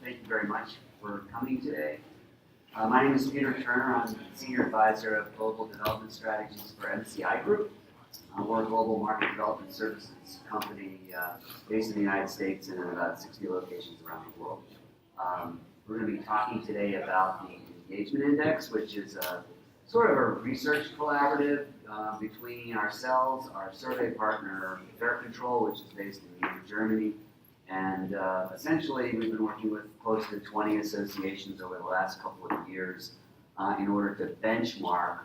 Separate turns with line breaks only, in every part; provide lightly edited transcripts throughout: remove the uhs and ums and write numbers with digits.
thank you very much for coming today. My name is Peter Turner. I'm Senior Advisor of Global Development Strategies for MCI Group. We're a global market development services company based in the United States and in about 60 locations around the world. We're going to be talking today about the Engagement Index, which is a sort of a research collaborative between ourselves, our survey partner, Fair Control, which is based in Munich, Germany, and essentially we've been working with close to 20 associations over the last couple of years in order to benchmark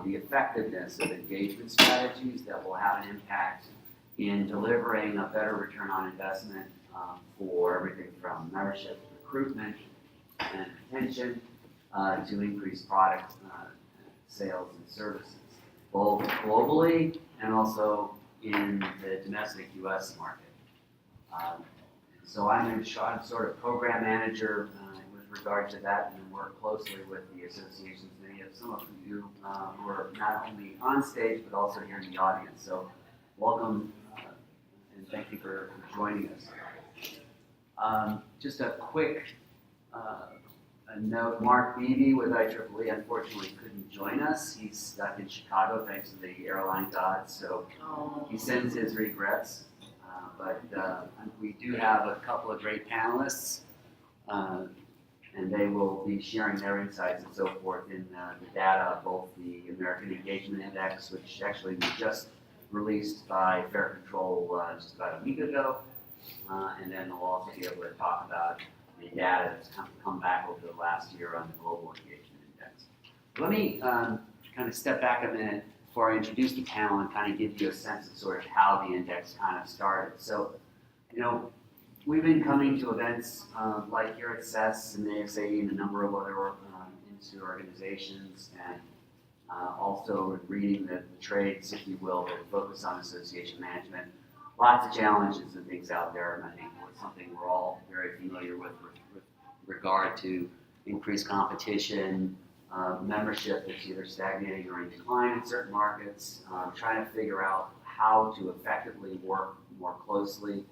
the effectiveness of engagement strategies that will have an impact in delivering a better return on investment for everything from membership recruitment and retention to increased product sales and services, both globally and also in the domestic U.S. market. So I'm sort of program manager with regard to that, and work closely with the associations. Many of some of you who are not only on stage but also here in the audience. So welcome and thank you for joining us. Just a quick note: Mark Beebe with IEEE unfortunately couldn't join us. He's stuck in Chicago thanks to the airline gods, so he sends his regrets. But we do have a couple of great panelists, and they will be sharing their insights and so forth in the data of both the American Engagement Index, which actually was just released by Fair Control just about a week ago, and then we'll also be able to talk about the data that's come back over the last year on the Global Engagement Index. Let me kind of step back a minute before I introduce the panel and kind of give you a sense of sort of how the index kind of started. So, you know, we've been coming to events like here at ACCESSE and ASA and a number of other industry organizations, and also reading the trades, if you will, that focus on association management. Lots of challenges and things out there, and I think it's something we're all very familiar with regard to increased competition, membership that's either stagnating or in decline in certain markets, trying to figure out how to effectively work more closely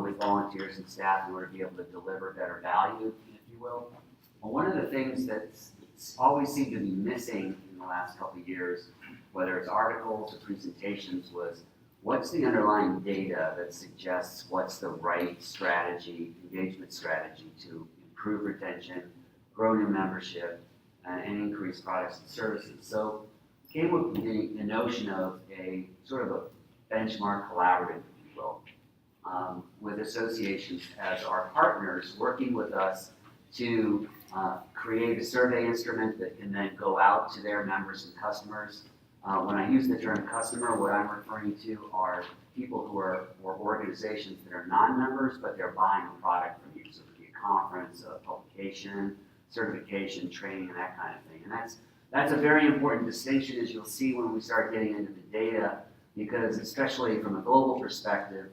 with volunteers and staff in order to be able to deliver better value, if you will. Well, one of the things that's always seemed to be missing in the last couple of years, whether it's articles or presentations, was what's the underlying data that suggests what's the right strategy, engagement strategy to improve retention, grow new membership, and increase products and services. So came with the notion of a sort of a benchmark collaborative, if you will, with associations as our partners working with us to create a survey instrument that can then go out to their members and customers. When I use the term customer, what I'm referring to are people who are, or organizations that are non-members, but they're buying a product from you. So it could be a conference, a publication, certification, training, and that kind of thing. And that's a very important distinction, as you'll see when we start getting into the data, because especially from a global perspective,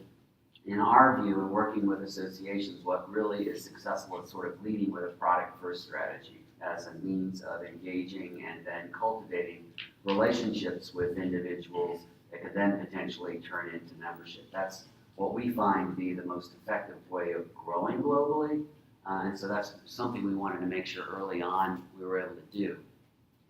in our view, in working with associations, what really is successful is sort of leading with a product-first strategy as a means of engaging and then cultivating relationships with individuals that could then potentially turn into membership. That's what we find to be the most effective way of growing globally. And so that's something we wanted to make sure early on we were able to do.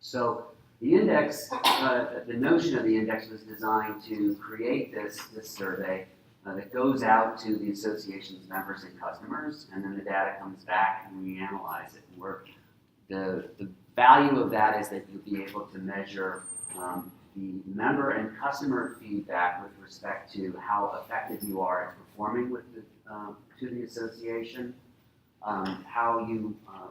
So the index, the notion of the index was designed to create this survey that goes out to the association's members and customers, and then the data comes back and we analyze it. The value of that is that you'll be able to measure the member and customer feedback with respect to how effective you are at performing with to the association.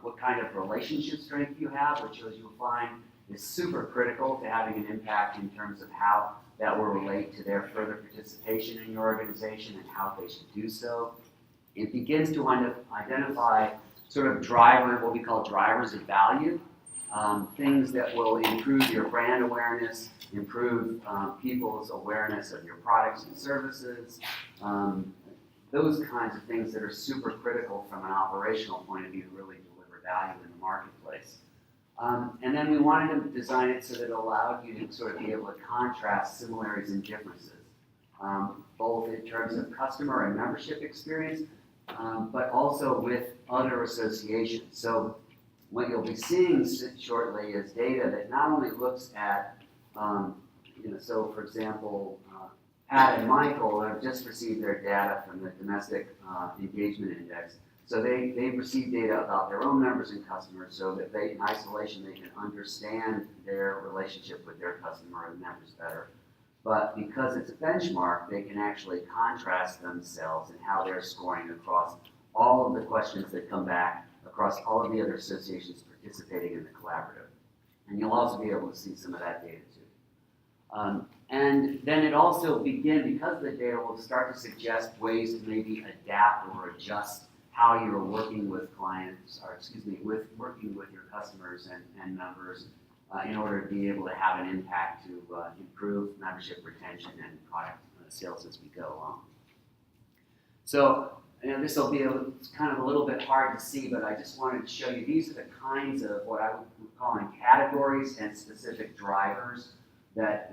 What kind of relationship strength you have, which, as you'll find, is super critical to having an impact in terms of how that will relate to their further participation in your organization and how they should do so. It begins to identify sort of what we call drivers of value, things that will improve your brand awareness, improve people's awareness of your products and services, those kinds of things that are super critical from an operational point of view to really deliver value in the marketplace. And then we wanted to design it so that it allowed you to sort of be able to contrast similarities and differences, both in terms of customer and membership experience, but also with other associations. So what you'll be seeing shortly is data that not only looks at, so for example, Pat and Michael have just received their data from the Domestic Engagement Index. So they've received data about their own members and customers so that in isolation, they can understand their relationship with their customer and members better. But because it's a benchmark, they can actually contrast themselves and how they're scoring across all of the questions that come back across all of the other associations participating in the collaborative. And you'll also be able to see some of that data too. And then it also because the data will start to suggest ways to maybe adapt or adjust how you're working with clients, working with your customers and members in order to be able to have an impact to improve membership retention and product sales as we go along. So this will be kind of a little bit hard to see, but I just wanted to show you these are the kinds of what I would call categories and specific drivers that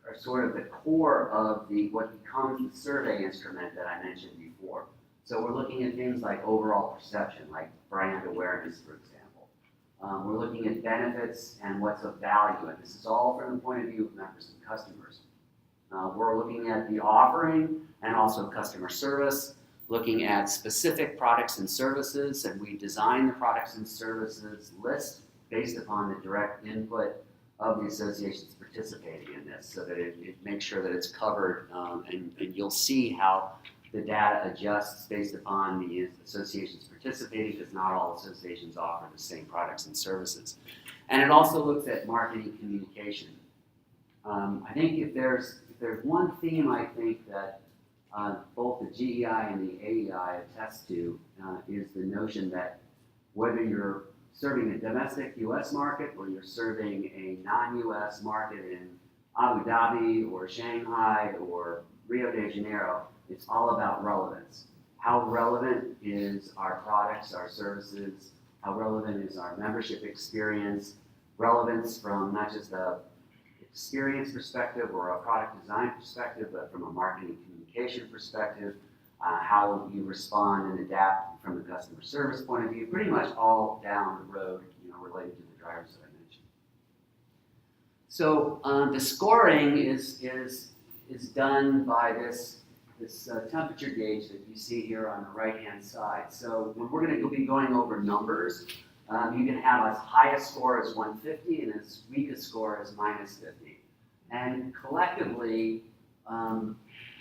are sort of the core of what becomes the survey instrument that I mentioned before. So we're looking at things like overall perception, like brand awareness, for example. We're looking at benefits and what's of value, and this is all from the point of view of members and customers. We're looking at the offering and also customer service, looking at specific products and services, and we design the products and services list based upon the direct input of the associations participating in this, so that it makes sure that it's covered, and you'll see how the data adjusts based upon the associations participating, because not all associations offer the same products and services. And it also looks at marketing communication. I think if there's one theme I think that both the GEI and the AEI attest to is the notion that whether you're serving a domestic U.S. market or you're serving a non-U.S. market in Abu Dhabi or Shanghai or Rio de Janeiro, it's all about relevance. How relevant is our products, our services? How relevant is our membership experience? Relevance from not just a experience perspective or a product design perspective, but from a marketing communication perspective, how you respond and adapt from the customer service point of view, pretty much all down the road, related to the drivers that I mentioned. So the scoring is done by this temperature gauge that you see here on the right-hand side. So when we're going to be going over numbers, you can have as high a score as 150 and as weak a score as -50. And collectively,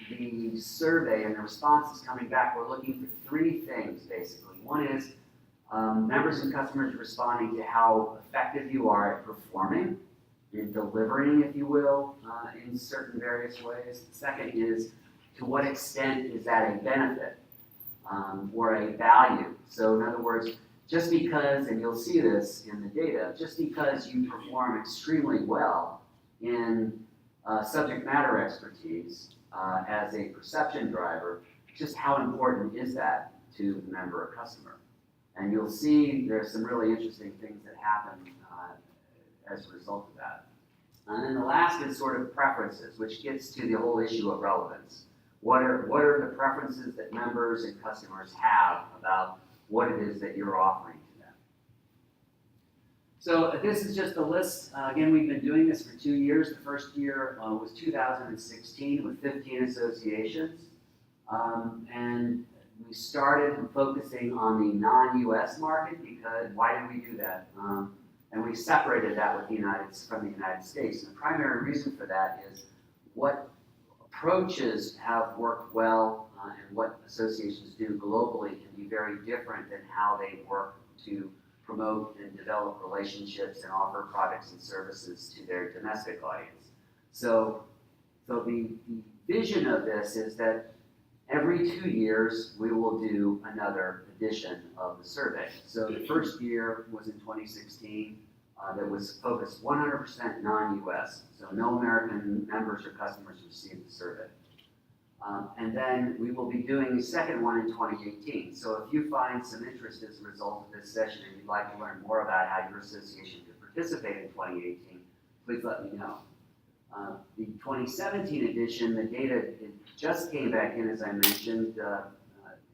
the survey and the responses coming back, we're looking for three things, basically. One is members and customers responding to how effective you are at performing, in delivering, if you will, in certain various ways. The second is, to what extent is that a benefit or a value? So in other words, just because, and you'll see this in the data, just because you perform extremely well in subject matter expertise as a perception driver, just how important is that to the member or customer? And you'll see there's some really interesting things that happen as a result of that. And then the last is sort of preferences, which gets to the whole issue of relevance. What are the preferences that members and customers have about what it is that you're offering to them? So this is just a list. Again, we've been doing this for 2 years. The first year was 2016 with 15 associations. And we started focusing on the non-US market because, why did we do that? And we separated that from the United States. And the primary reason for that is what approaches have worked well and what associations do globally can be very different than how they work to promote and develop relationships and offer products and services to their domestic audience. So the vision of this is that every 2 years we will do another edition of the survey. So the first year was in 2016. That was focused 100% non-US, so no American members or customers received the survey. And then we will be doing the second one in 2018. So if you find some interest as a result of this session and you'd like to learn more about how your association could participate in 2018, please let me know. The 2017 edition, the data just came back in, as I mentioned.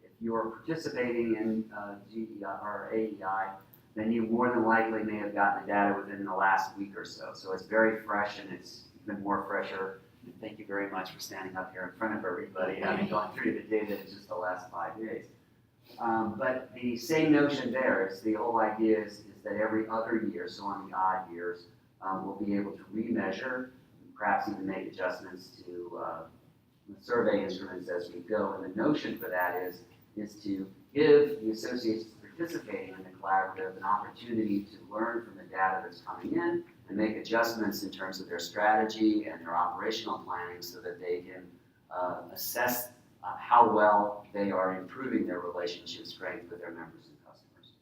If you're participating in GEI or AEI, then you more than likely may have gotten the data within the last week or so. So it's very fresh, and it's even more fresher. And thank you very much for standing up here in front of everybody, having gone through the data in just the last 5 days. But the same notion there is the whole idea is that every other year, so on the odd years, we'll be able to remeasure, perhaps even make adjustments to the survey instruments as we go. And the notion for that is to give the associations participating in the collaborative an opportunity to learn from the data that's coming in and make adjustments in terms of their strategy and their operational planning so that they can assess how well they are improving their relationship strength with their members and customers.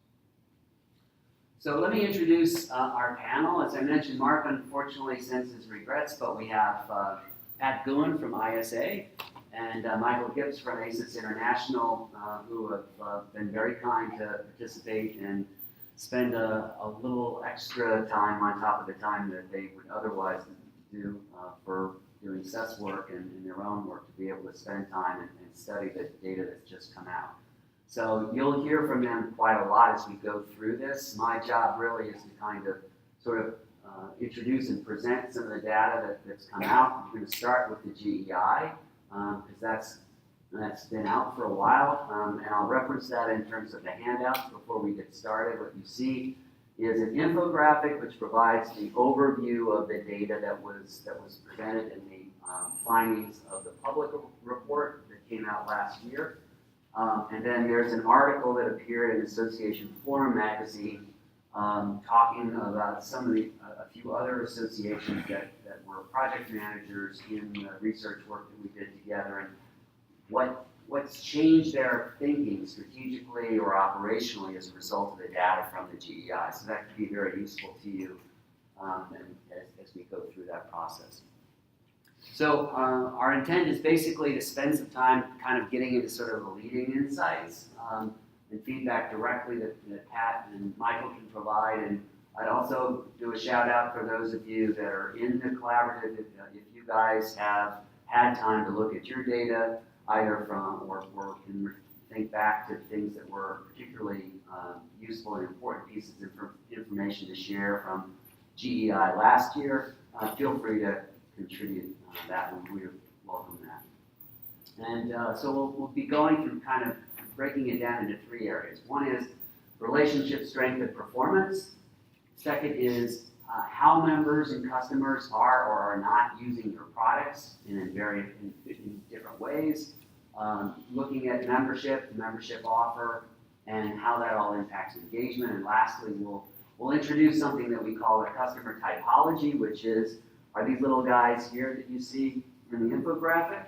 So let me introduce our panel. As I mentioned, Mark unfortunately sends his regrets, but we have Pat Gouen from ISA and Michael Gibbs from ACCESSE International, who have been very kind to participate and spend a little extra time on top of the time that they would otherwise do for doing CESS work and their own work, to be able to spend time and study the data that's just come out. So you'll hear from them quite a lot as we go through this. My job really is to kind of sort of introduce and present some of the data that's come out. I'm going to start with the GEI, because that's been out for a while, and I'll reference that in terms of the handouts before we get started. What you see is an infographic which provides the overview of the data that was presented in the findings of the public report that came out last year. And then there's an article that appeared in Association Forum magazine talking about a few other associations that were project managers in the research work that we did together, and what's changed their thinking strategically or operationally as a result of the data from the GEI. So that could be very useful to you as we go through that process. So our intent is basically to spend some time kind of getting into sort of the leading insights and feedback directly that Pat and Michael can provide. And I'd also do a shout out for those of you that are in the collaborative. If you guys have had time to look at your data, either from or can think back to things that were particularly useful and important pieces of information to share from GEI last year, feel free to contribute that, and we welcome that. And so we'll be going through kind of breaking it down into 3 areas. One is relationship strength and performance. Second is how members and customers are or are not using your products in different ways. Looking at membership, the membership offer, and how that all impacts engagement. And lastly, we'll introduce something that we call a customer typology, which are these little guys here that you see in the infographic.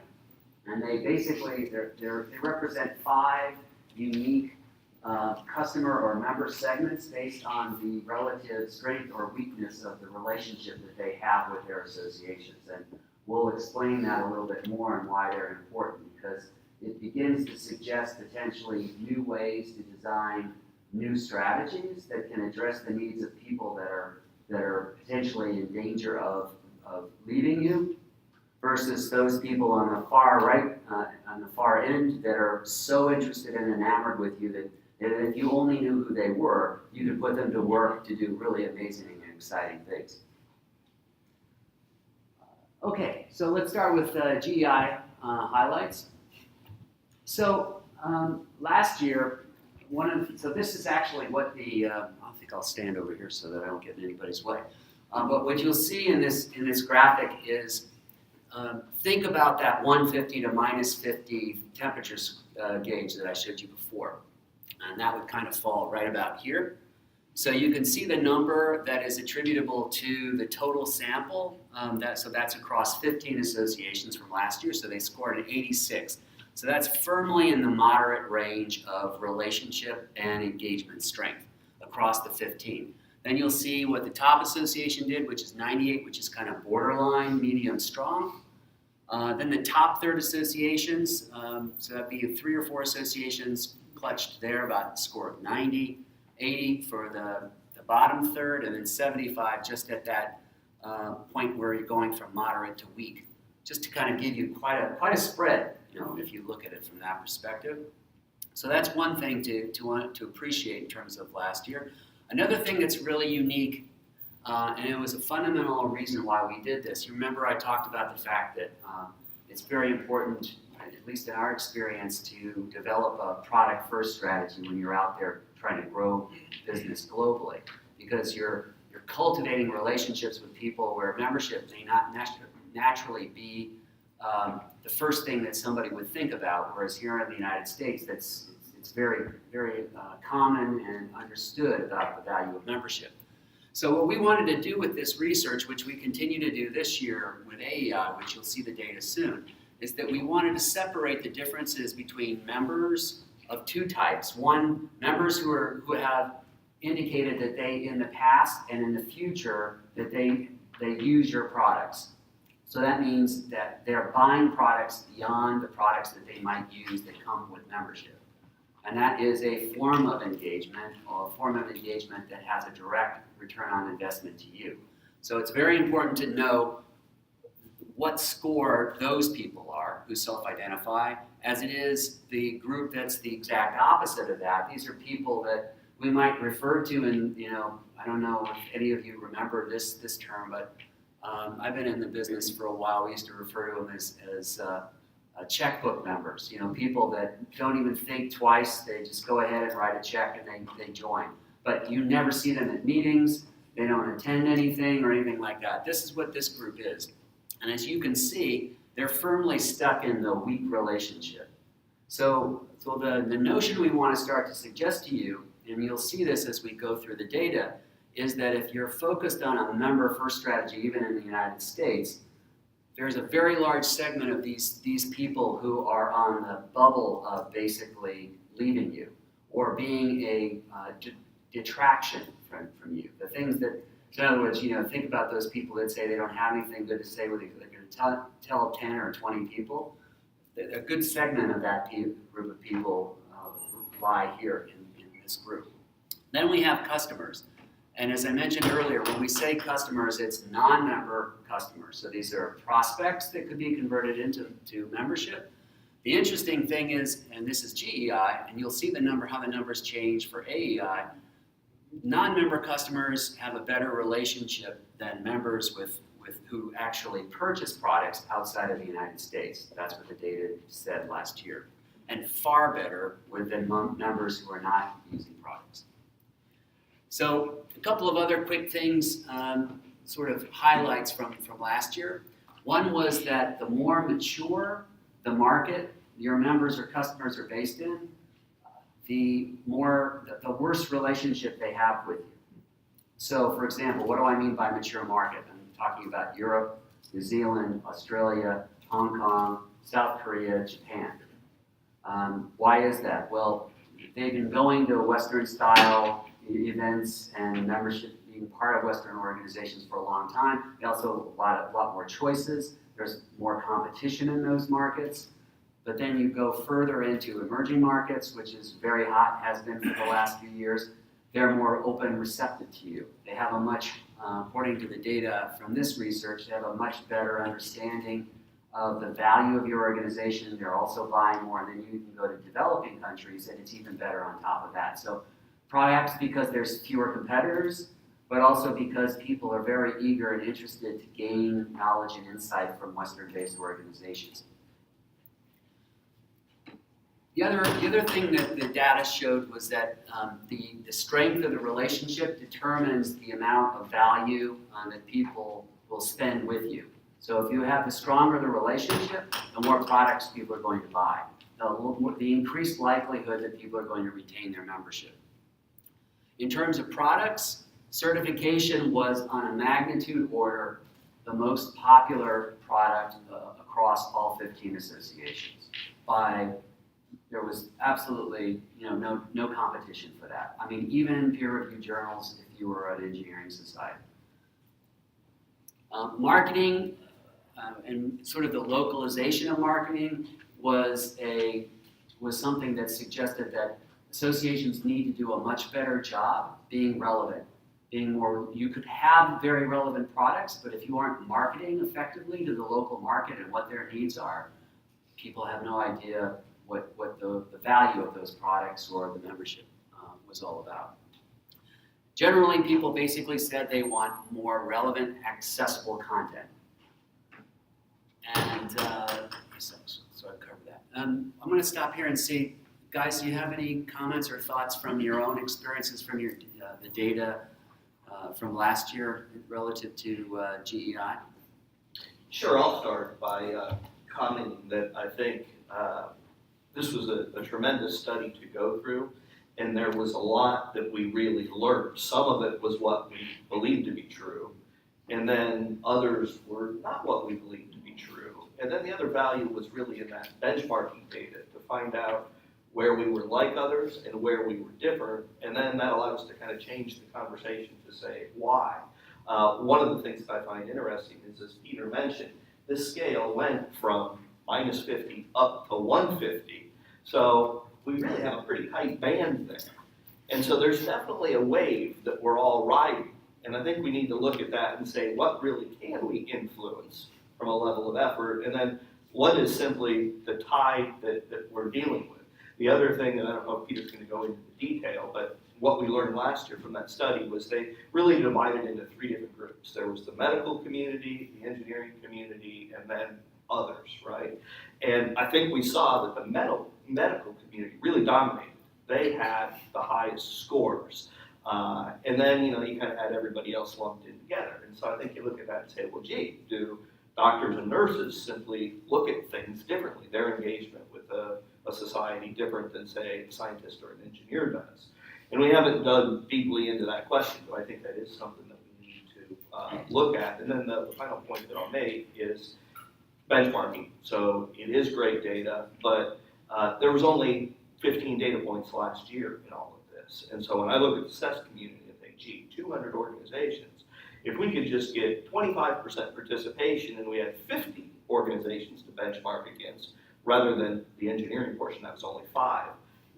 And they basically, they represent 5 unique customer or member segments based on the relative strength or weakness of the relationship that they have with their associations. And we'll explain that a little bit more and why they're important, because it begins to suggest potentially new ways to design new strategies that can address the needs of people that are potentially in danger of leaving you, versus those people on the far right, on the far end, that are so interested and enamored with you that if you only knew who they were, you could put them to work to do really amazing and exciting things. Okay, so let's start with GEI highlights. So last year, so this is actually what I think I'll stand over here so that I don't get in anybody's way. But what you'll see in this graphic is think about that 150 to minus 50 temperature gauge that I showed you before. And that would kind of fall right about here. So you can see the number that is attributable to the total sample. So that's across 15 associations from last year. So they scored an 86. So that's firmly in the moderate range of relationship and engagement strength across the 15. Then you'll see what the top association did, which is 98, which is kind of borderline, medium, strong. Then the top third associations, so that'd be 3 or 4 associations clutched there, about a score of 90, 80 for the bottom third, and then 75 just at that point where you're going from moderate to weak, just to kind of give you quite a spread, if you look at it from that perspective.
So that's one thing to appreciate in terms of last year. Another thing that's really unique, and it was a fundamental reason why we did this. You remember I talked about the fact that it's very important, at least in our experience, to develop a product-first strategy when you're out there trying to grow business globally, because you're cultivating relationships with people where membership may not naturally be the first thing that somebody would think about, whereas here in the United States, it's very, very common and understood about the value of membership. So what we wanted to do with this research, which we continue to do this year with AEI, which you'll see the data soon, is that we wanted to separate the differences between members of two types. One, members who have indicated that they, in the past and in the future, that they use your products. So that means that they're buying products beyond the products that they might use that come with membership. And that is a form of engagement, or a form of engagement that has a direct return on investment to you. So it's very important to know what score those people are who self-identify, as it is the group that's the exact opposite of that. These are people that we might refer to, and I don't know if any of you remember this term, but I've been in the business for a while. We used to refer to them as checkbook members. People that don't even think twice. They just go ahead and write a check and they join. But you never see them at meetings. They don't attend anything or anything like that. This is what this group is. And as you can see, they're firmly stuck in the weak relationship. So the notion we want to start to suggest to you, and you'll see this as we go through the data, is that if you're focused on a member-first strategy, even in the United States, there's a very large segment of these people who are on the bubble of basically leaving you or being a detraction from you. The things that, in other words, think about those people that say they don't have anything good to say with you. They're going to tell 10 or 20 people. A good segment of that group of people lie here in this group. Then we have customers. And as I mentioned earlier, when we say customers, it's non-member customers. So these are prospects that could be converted into membership. The interesting thing is, and this is GEI, and you'll see how the numbers change for AEI, non-member customers have a better relationship than members with who actually purchase products outside of the United States. That's what the data said last year. And far better than members who are not using products. So a couple of other quick things, sort of highlights from last year. One was that the more mature the market your members or customers are based in, the worse relationship they have with you. So for example, what do I mean by mature market? I'm talking about Europe, New Zealand, Australia, Hong Kong, South Korea, Japan. Why is that? Well, they've been going to Western style events and membership, being part of Western organizations for a long time. They also have a lot more choices. There's more competition in those markets. But then you go further into emerging markets, which is very hot, has been for the last few years. They're more open and receptive to you. They have a much, according to the data from this research, they have a much better understanding of the value of your organization. They're also buying more, and then you can go to developing countries, and it's even better on top of that. So perhaps because there's fewer competitors, but also because people are very eager and interested to gain knowledge and insight from Western-based organizations. The other thing that the data showed was that the strength of the relationship determines the amount of value that people will spend with you. So if you have the stronger the relationship, the more products people are going to buy. The increased likelihood that people are going to retain their membership. In terms of products, certification was on a magnitude order the most popular product across all 15 associations. There was absolutely no competition for that. I mean, even in peer-reviewed journals, if you were an engineering society. Marketing and sort of the localization of marketing was something that suggested that associations need to do a much better job being relevant, you could have very relevant products, but if you aren't marketing effectively to the local market and what their needs are, people have no idea what the value of those products or the membership was all about. Generally, people basically said they want more relevant, accessible content. And so I covered that. I'm going to stop here and see, guys, do you have any comments or thoughts from your own experiences from your the data from last year relative to GEI?
Sure, I'll start by commenting that I think this was a tremendous study to go through, and there was a lot that we really learned. Some of it was what we believed to be true, and then others were not what we believed to be true. And then the other value was really in that benchmarking data to find out where we were like others and where we were different, and then that allowed us to kind of change the conversation to say why. One of the things that I find interesting is, as Peter mentioned, this scale went from -50 up to 150. So we really have a pretty tight band there. And so there's definitely a wave that we're all riding. And I think we need to look at that and say, what really can we influence from a level of effort? And then what is simply the tide that we're dealing with? The other thing that I don't know if Peter's going to go into the detail, but what we learned last year from that study was they really divided into 3 different groups. There was the medical community, the engineering community, and then others, right? And I think we saw that the medical community really dominated. They had the highest scores. And then, you kind of had everybody else lumped in together. And so I think you look at that and say, well, gee, do doctors and nurses simply look at things differently? Their engagement with a society different than, say, a scientist or an engineer does. And we haven't dug deeply into that question, but I think that is something that we need to look at. And then the final point that I'll make is benchmarking. So it is great data, but there was only 15 data points last year in all of this. And so when I look at the CESS community and think, gee, 200 organizations, if we could just get 25% participation and we had 50 organizations to benchmark against, rather than the engineering portion that was only 5,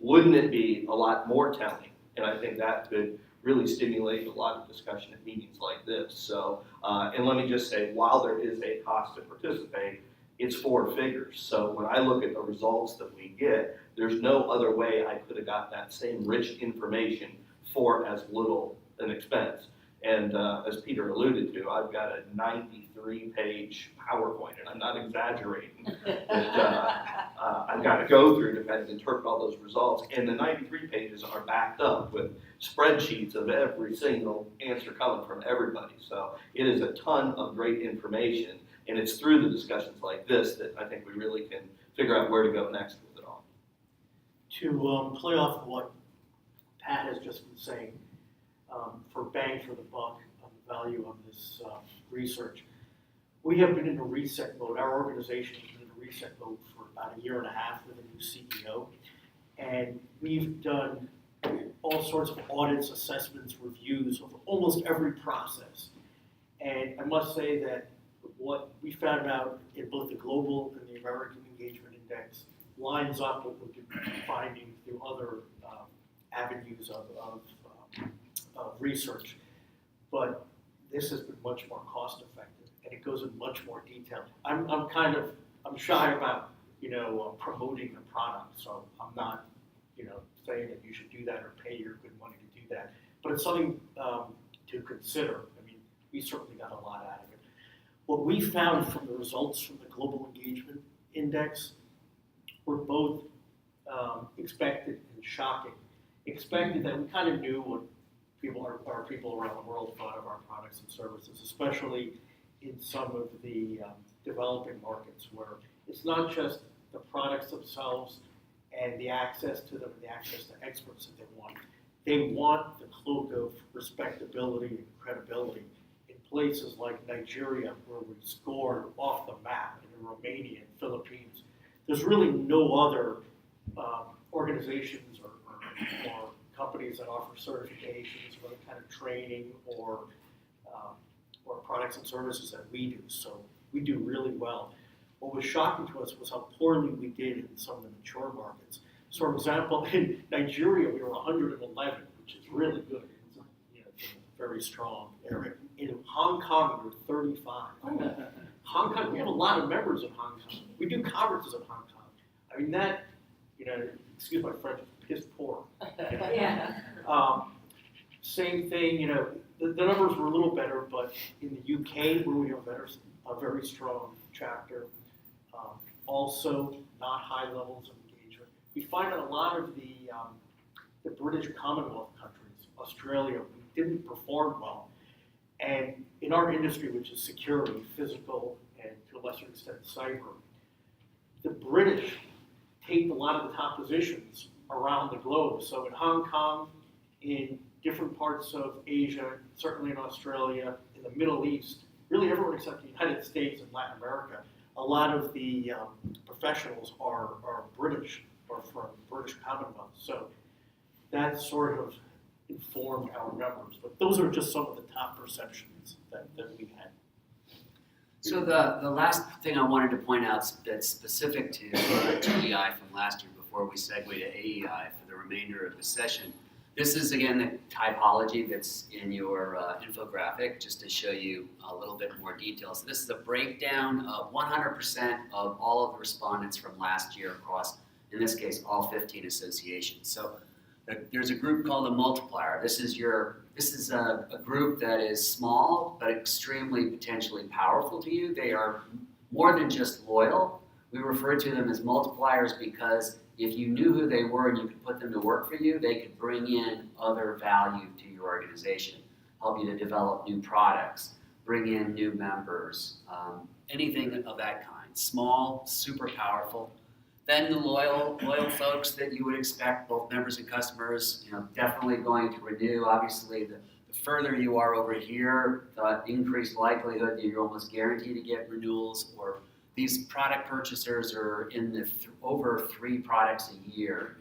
wouldn't it be a lot more telling? And I think that could really stimulate a lot of discussion at meetings like this. So, and let me just say, while there is a cost to participate, it's 4 figures. So when I look at the results that we get, there's no other way I could have got that same rich information for as little an expense. And as Peter alluded to, I've got a 93-page PowerPoint, and I'm not exaggerating, that I've got to go through to kind of interpret all those results. And the 93 pages are backed up with spreadsheets of every single answer coming from everybody. So it is a ton of great information, and it's through the discussions like this that I think we really can figure out where to go next with it all.
To play off what Pat has just been saying, for bang for the buck on the value of this research, we have been in a reset mode. Our organization has been in a reset mode for about 1.5 years with a new CEO, and we've done all sorts of audits, assessments, reviews of almost every process. And I must say that what we found out in both the global and the American Engagement Index lines up with what we've been finding through other avenues of research. But this has been much more cost effective, and it goes in much more detail. I'm shy about promoting the product, so I'm not saying that you should do that or pay your good money to do that. But it's something to consider. I mean, we certainly got a lot out of it. What we found from the results from the Global Engagement Index were both expected and shocking. Expected that we kind of knew what our people around the world thought of our products and services, especially in some of the developing markets where it's not just the products themselves and the access to them and the access to experts that they want. They want the cloak of respectability and credibility in places like Nigeria, where we scored off the map, and in Romania and Philippines. There's really no other organizations or companies that offer certifications or other kind of training or products and services that we do. So we do really well. What was shocking to us was how poorly we did in some of the mature markets. So, for example, in Nigeria, we were 111, which is really good. It's a very strong area. In Hong Kong, we were 35. Hong Kong, we have a lot of members in Hong Kong. We do conferences in Hong Kong. I mean, know, excuse my French, piss poor.
Yeah.
Same thing, you know, the numbers were a little better, but in the UK, where we have a very strong chapter, also not high levels of engagement. We find that a lot of the British Commonwealth countries, Australia, we didn't perform well. And in our industry, which is security, physical, and to a lesser extent cyber, the British take a lot of the top positions around the globe. So in Hong Kong, in different parts of Asia, certainly in Australia, in the Middle East, really everywhere except the United States and Latin America, a lot of the professionals are British or from British Commonwealth. So that sort of informed our numbers. But those are just some of the top perceptions that we had.
So the last thing I wanted to point out that's specific to TEI from last year before we segue to AEI for the remainder of the session. This is, again, the typology that's in your infographic, just to show you a little bit more detail. So this is a breakdown of 100% of all of the respondents from last year across, in this case, all 15 associations. So there's a group called a multiplier. This is a group that is small, but extremely potentially powerful to you. They are more than just loyal. We refer to them as multipliers because if you knew who they were and you could put them to work for you, they could bring in other value to your organization, help you to develop new products, bring in new members, anything of that kind. Small, super powerful. Then the loyal folks that you would expect, both members and customers, definitely going to renew. Obviously, the further you are over here, the increased likelihood that you're almost guaranteed to get renewals, or these product purchasers are in the over 3 products a year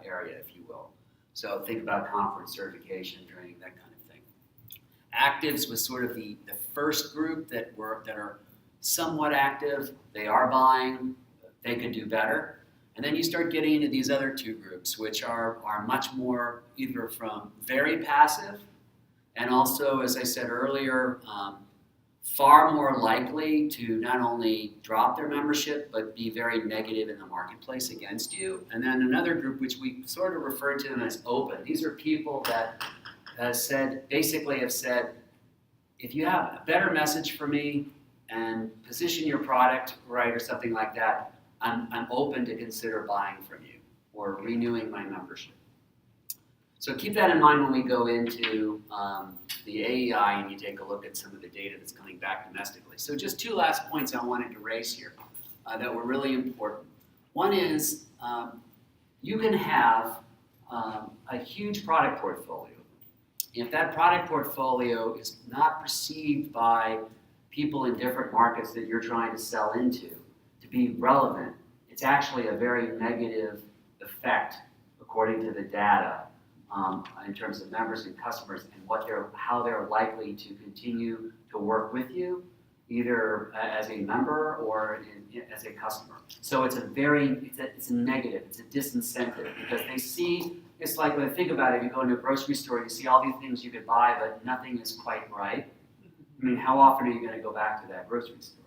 area, if you will. So think about conference, certification, training, that kind of thing. Actives was sort of the first group that are somewhat active. They are buying. They could do better. And then you start getting into these other 2 groups, which are much more either from very passive and also, as I said earlier, far more likely to not only drop their membership, but be very negative in the marketplace against you. And then another group, which we sort of refer to them as open. These are people that have said, if you have a better message for me and position your product right or something like that, I'm open to consider buying from you or renewing my membership. So keep that in mind when we go into the AEI and you take a look at some of the data that's coming back domestically. So just 2 last points I wanted to raise here that were really important. One is you can have a huge product portfolio. If that product portfolio is not perceived by people in different markets that you're trying to sell into to be relevant, it's actually a very negative effect according to the data in terms of members and customers and how they're likely to continue to work with you, either as a member or as a customer. So it's a negative, it's a disincentive because they see, it's like when I think about it, you go into a grocery store, you see all these things you could buy, but nothing is quite right. I mean, how often are you going to go back to that grocery store?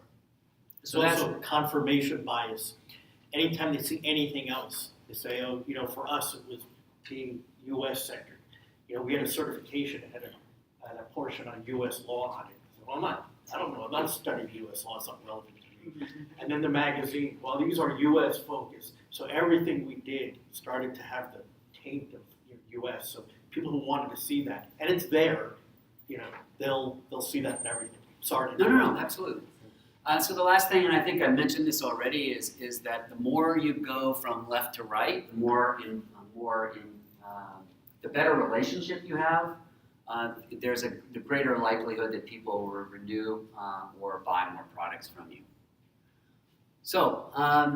So that's also confirmation bias. Anytime they see anything else, they say, oh, for us it was being U.S. centered. We had a certification that had a portion on U.S. law on it. So I'm not studying U.S. law, it's not relevant to me. And then the magazine, well, these are U.S. focused. So everything we did started to have the taint of U.S. So people who wanted to see that, and it's there, they'll see that in everything. Sorry.
No, absolutely. So the last thing, and I think I mentioned this already, is that the more you go from left to right, the better relationship you have. There's the greater likelihood that people will renew or buy more products from you. So,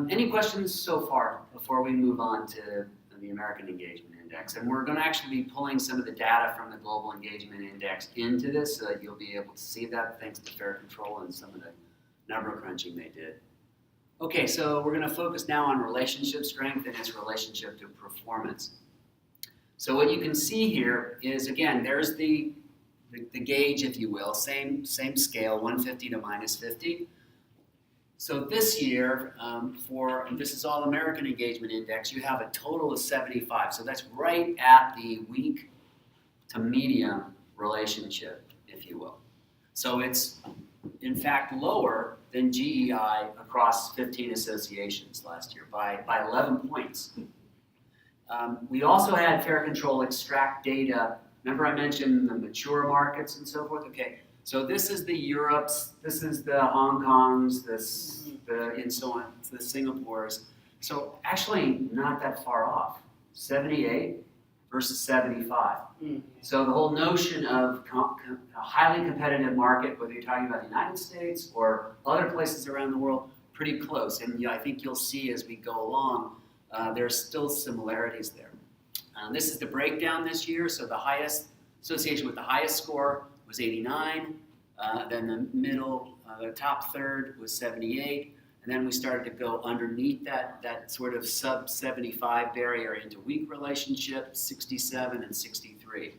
any questions so far before we move on to the American Engagement Index? And we're going to actually be pulling some of the data from the Global Engagement Index into this so that you'll be able to see that thanks to Fair Control and some of the number crunching they did. Okay, so we're going to focus now on relationship strength and its relationship to performance. So what you can see here is, again, there's the gauge, if you will, same scale, 150 to -50. So this year, and this is all American Engagement Index, you have a total of 75. So that's right at the weak to medium relationship, if you will. So it's, in fact, lower than GEI across 15 associations last year by 11 points. We also had Fair Control extract data. Remember I mentioned the mature markets and so forth? Okay, so this is the Europes, this is the Hong Kongs, and so on, the Singapores. So actually not that far off, 78 versus 75. So the whole notion of a highly competitive market, whether you're talking about the United States or other places around the world, pretty close. And I think you'll see as we go along, there's still similarities there. This is the breakdown this year. So the highest association with the highest score was 89. Then the middle, the top third was 78. And then we started to go underneath that sort of sub 75 barrier into weak relationships, 67 and 63.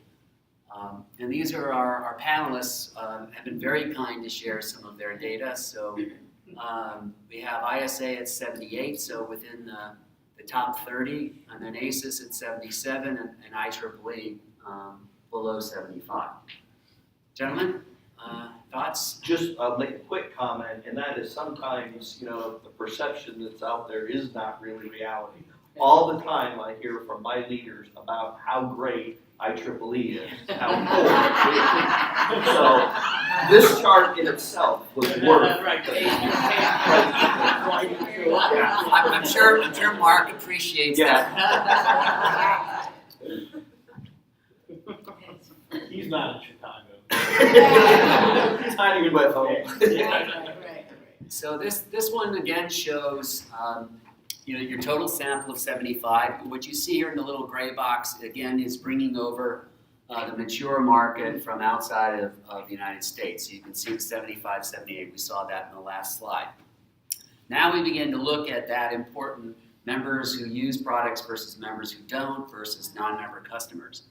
And these are our panelists have been very kind to share some of their data. So we have ISA at 78, so within the top 30, and then ACESS at 77, and IEEE below 75. Gentlemen, thoughts?
Just make a quick comment, and that is sometimes, the perception that's out there is not really reality. All the time I hear from my leaders about how great IEEE is, how poor it is. So this chart in itself was worth.
I'm sure Mark appreciates that.
He's not in Chicago.
He's hiding in my phone.
So this one again shows your total sample of 75. What you see here in the little gray box again is bringing over the mature market from outside of the United States. So you can see the 75, 78. We saw that in the last slide. Now we begin to look at that important members who use products versus members who don't versus non-member customers.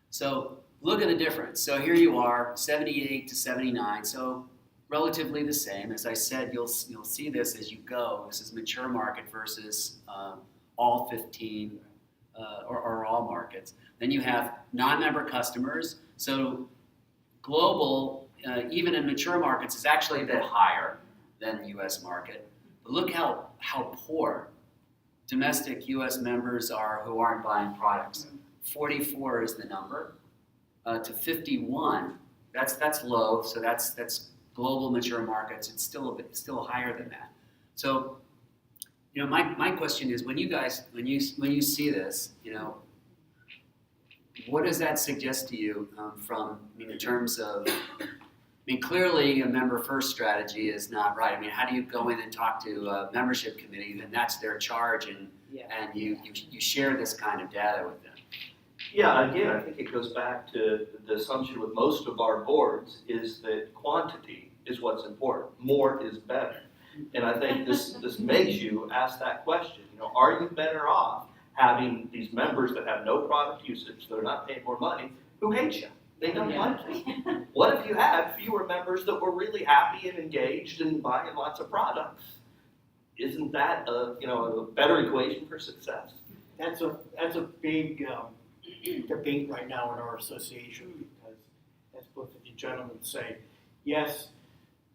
So look at the difference. So here you are, 78 to 79. So relatively the same. As I said, you'll see this as you go. This is mature market versus all 15 or all markets. Then you have non-member customers. So global, even in mature markets, is actually a bit higher than the U.S. market. But look how poor domestic U.S. members are who aren't buying products. 44 is the number to 51. That's low. So that's global mature markets. It's still higher than that. So, my question is, when you see this, what does that suggest to you in terms of? Clearly a member first strategy is not right. How do you go in and talk to a membership committee? Then that's their charge, and you share this kind of data with them.
Yeah, again, I think it goes back to the assumption with most of our boards is that quantity is what's important. More is better. And I think this makes you ask that question. Are you better off having these members that have no product usage, that are not paying more money, who hate you? They don't like you. What if you had fewer members that were really happy and engaged and buying lots of products? Isn't that a better equation for success?
That's a big debate right now in our association, because as both of you gentlemen say, yes,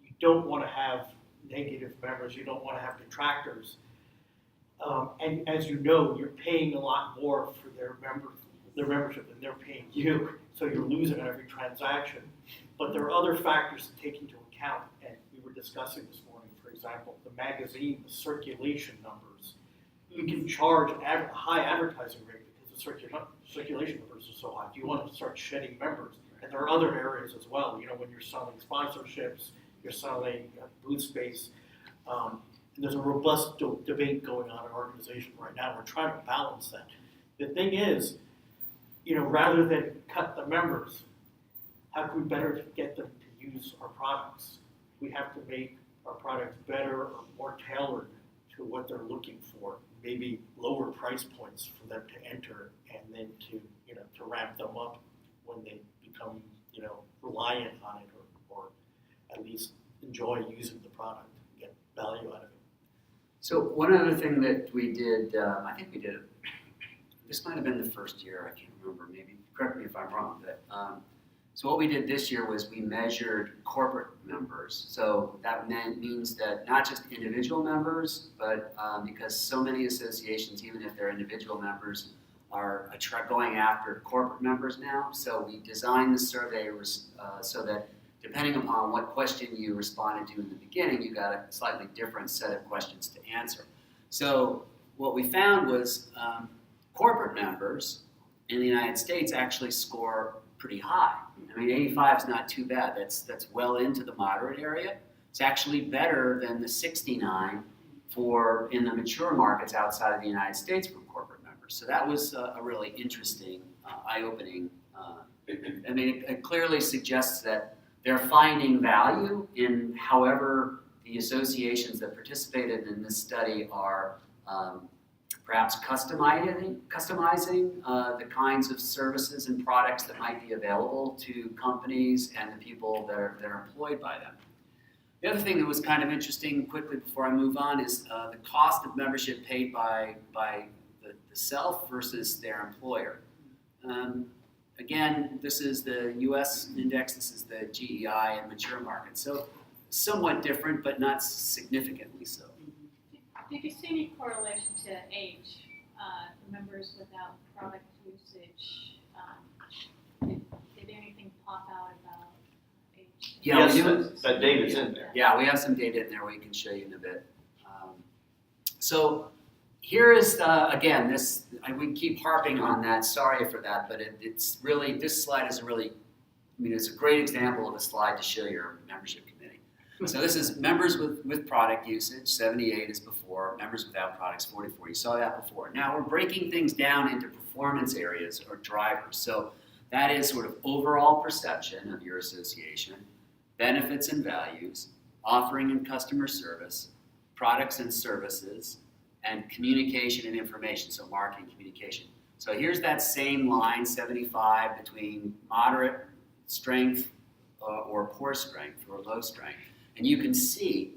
you don't want to have negative members, you don't want to have detractors, and as you know, you're paying a lot more for their membership than they're paying you, so you're losing on every transaction. But there are other factors to take into account, and we were discussing this morning, for example, the magazine, the circulation numbers. You can charge a high advertising rate because the circulation numbers are so high. Do you want to start shedding members? And there are other areas as well. When you're selling sponsorships, you're selling booth space. And there's a robust debate going on in our organization right now. We're trying to balance that. The thing is, rather than cut the members, how can we better get them to use our products? We have to make our products better or more tailored to what they're looking for. Maybe lower price points for them to enter, and then to ramp them up when they become reliant on it, or at least enjoy using the product, get value out of it.
So one other thing that we did, I think we did it, this might have been the first year, I can't remember, maybe, correct me if I'm wrong, but so what we did this year was we measured corporate members. So that means that not just individual members, but because so many associations, even if they're individual members, are going after corporate members now. So we designed the survey so that depending upon what question you responded to in the beginning, you got a slightly different set of questions to answer. So what we found was corporate members in the United States actually score pretty high. I mean, 85 is not too bad. That's well into the moderate area. It's actually better than the 69 in the mature markets outside of the United States for corporate members. So that was a really interesting, eye-opening. I mean, it clearly suggests that they're finding value in however the associations that participated in this study are perhaps customizing the kinds of services and products that might be available to companies and the people that are employed by them. The other thing that was kind of interesting, quickly before I move on, is the cost of membership paid by the self versus their employer. Again, this is the US index, this is the GEI and mature markets. So somewhat different, but not significantly so.
Did you see any correlation to age? Members without product usage, did anything pop out about age?
Yeah,
Yes,
we do.
that data's in there.
Yeah, we have some data in there we can show you in a bit. So here is, again, we keep harping on that, sorry for that, but it's really, this slide is really, I mean, it's a great example of a slide to show your membership committee. So this is members with product usage, 78 is before, members without products, 44. You saw that before. Now we're breaking things down into performance areas or drivers. So that is sort of overall perception of your association, benefits and values, offering and customer service, products and services, and communication and information, so marketing communication. So here's that same line, 75, between moderate strength or poor strength or low strength. And you can see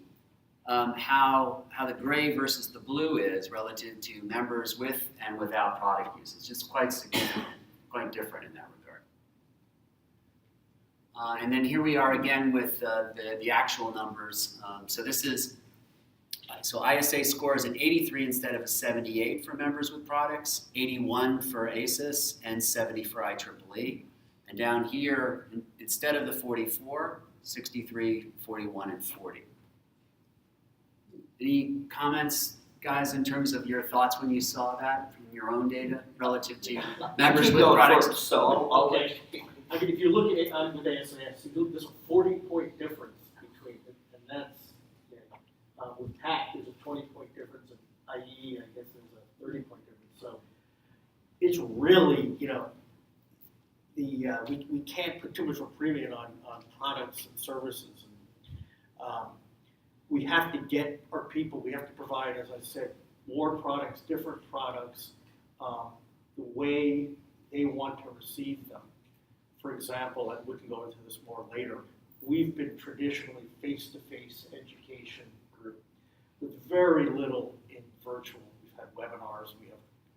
how the gray versus the blue is relative to members with and without product use. It's just quite significant, quite different in that regard. And then here we are again with the actual numbers. So this is, so ISA scores an 83 instead of a 78 for members with products, 81 for ACCESS, and 70 for IEEE. And down here, instead of the 44, 63, 41, and 40. Any comments, guys, in terms of your thoughts when you saw that from your own data relative to members with products?
First, so I'll let you.
I mean, if you look at it with ACCESSE, there's a 40-point difference between it, and that's, with TAC, there's a 20-point difference, and IE, I guess there's a 30-point difference. So it's really, we can't put too much of a premium on products and services. And, we have to get our people, we have to provide, as I said, more products, different products, the way they want to receive them. For example, and we can go into this more later, we've been traditionally face-to-face education group with very little in virtual. We've had webinars,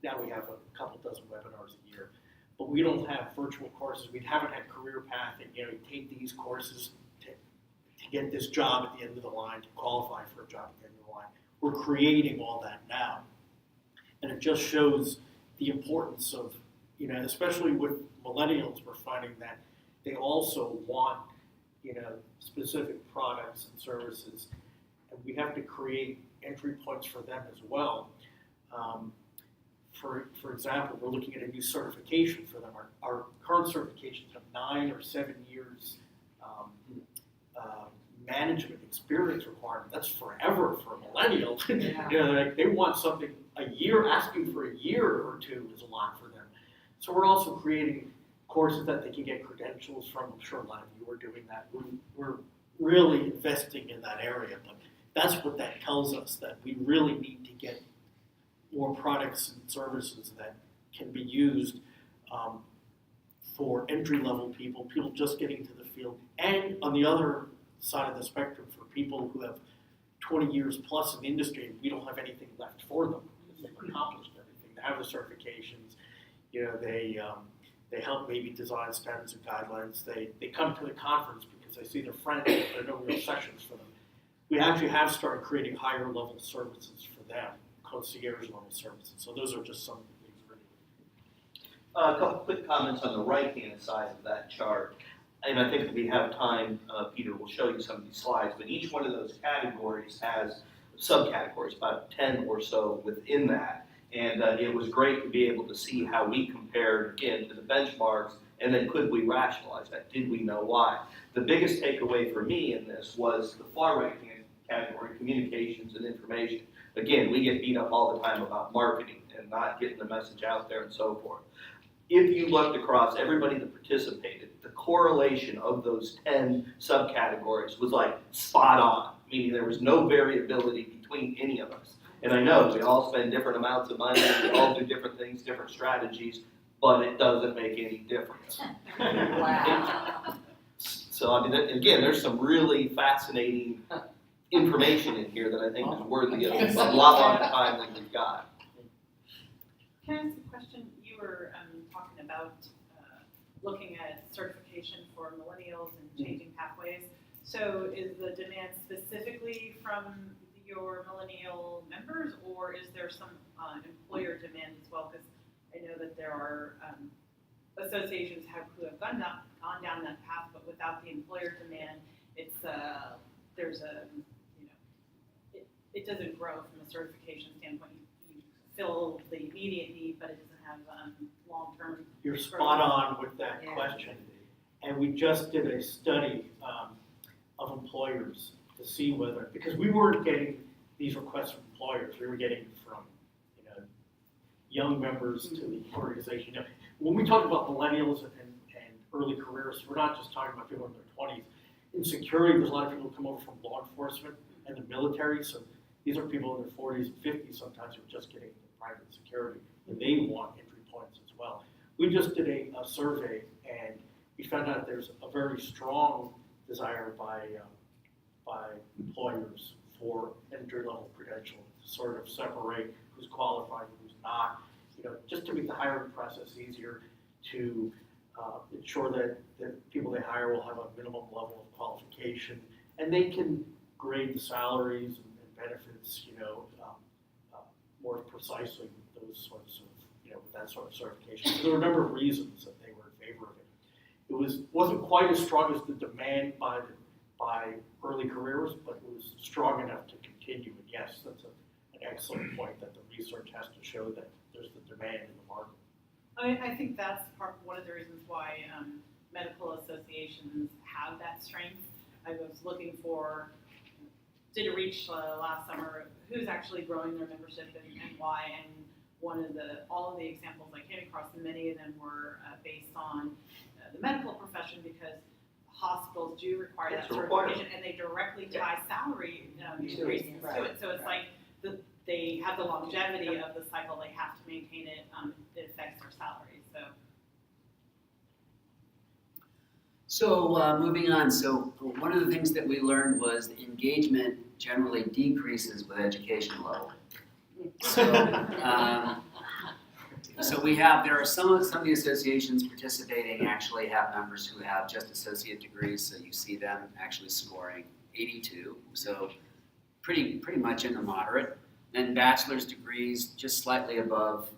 now we have a couple dozen webinars a year. But we don't have virtual courses. We haven't had career path and, you take these courses to get this job at the end of the line, to qualify for a job at the end of the line. We're creating all that now. And it just shows the importance of, especially with millennials, we're finding that they also want, specific products and services. And we have to create entry points for them as well. For example, we're looking at a new certification for them. Our current certifications have 9 or 7 years management experience requirement. That's forever for a millennial. They want something a year, asking for a year or two is a lot for them. So we're also creating courses that they can get credentials from. I'm sure a lot of you are doing that. We're really investing in that area, but that's what that tells us, that we really need to get more products and services that can be used for entry-level people just getting to the field. And on the other side of the spectrum, for people who have 20 years plus in the industry, and we don't have anything left for them because they've accomplished everything. They have the certifications, they help maybe design standards and guidelines. They come to the conference because they see their friends, but there are no real sessions for them. We actually have started creating higher level services for them, concierge level services. So those are just some of the things we're doing.
A couple quick comments on the right-hand side of that chart. And I think if we have time, Peter will show you some of these slides, but each one of those categories has subcategories, about 10 or so within that. And it was great to be able to see how we compared, again, to the benchmarks, and then could we rationalize that? Did we know why? The biggest takeaway for me in this was the far right-hand category, communications and information. Again, we get beat up all the time about marketing and not getting the message out there and so forth. If you looked across everybody that participated, the correlation of those 10 subcategories was like spot on, meaning there was no variability between any of us. And I know we all spend different amounts of money, we all do different things, different strategies, but it doesn't make any difference.
Wow.
So, I mean, again, there's some really fascinating information in here that I think is worthy of a lot longer time than we've got.
Can I ask a question? You were talking about looking at certification for millennials and changing pathways. So is the demand specifically from your millennial members, or is there some employer demand as well? Because I know that there are associations who have gone down that path, but without the employer demand, it's it doesn't grow from a certification standpoint. You fill the immediate need, but it doesn't have long-term.
You're spot on with that
Yeah.
question. And we just did a study of employers to see whether, because we weren't getting these requests from employers, we were getting from young members to the organization. When we talk about millennials and early careers, we're not just talking about people in their 20s. In security, there's a lot of people who come over from law enforcement and the military, so these are people in their 40s and 50s sometimes who are just getting into private security, and they want entry points as well. We just did a survey, and we found out there's a very strong desire by employers for entry-level credentials to sort of separate who's qualified and who's not, just to make the hiring process easier, to ensure that the people they hire will have a minimum level of qualification, and they can grade the salaries and benefits, more precisely with those sorts of, with that sort of certification. So there were a number of reasons that they were in favor of it. It wasn't quite as strong as the demand by early careers, but it was strong enough to continue. And yes, that's an excellent point that the research has to show that there's the demand in the market.
I think that's one of the reasons why medical associations have that strength. I was looking for, did a reach last summer, who's actually growing their membership and why, and all of the examples I came across, many of them were based on the medical profession, because hospitals do require that certification, and they directly tie salary increases to it. So it's like they have the longevity of the cycle, they have to maintain it, it affects their salary.
So moving on, so one of the things that we learned was engagement generally decreases with education level. So there are some of the associations participating actually have members who have just associate degrees, so you see them actually scoring 82, so pretty much in the moderate. Then bachelor's degrees just slightly above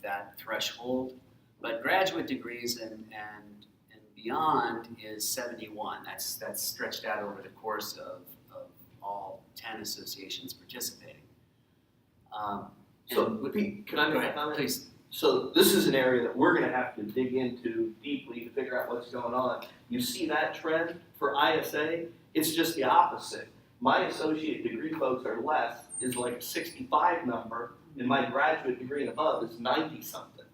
that threshold, but graduate degrees and beyond is 71. That's stretched out over the course of all 10 associations participating.
So, Pete, can I
Go
make a
ahead,
comment?
please.
So this is an area that we're going to have to dig into deeply to figure out what's going on. You see that trend for ISA? It's just the opposite. My associate degree folks are less, is like a 65 number, and my graduate degree and above is 90 something.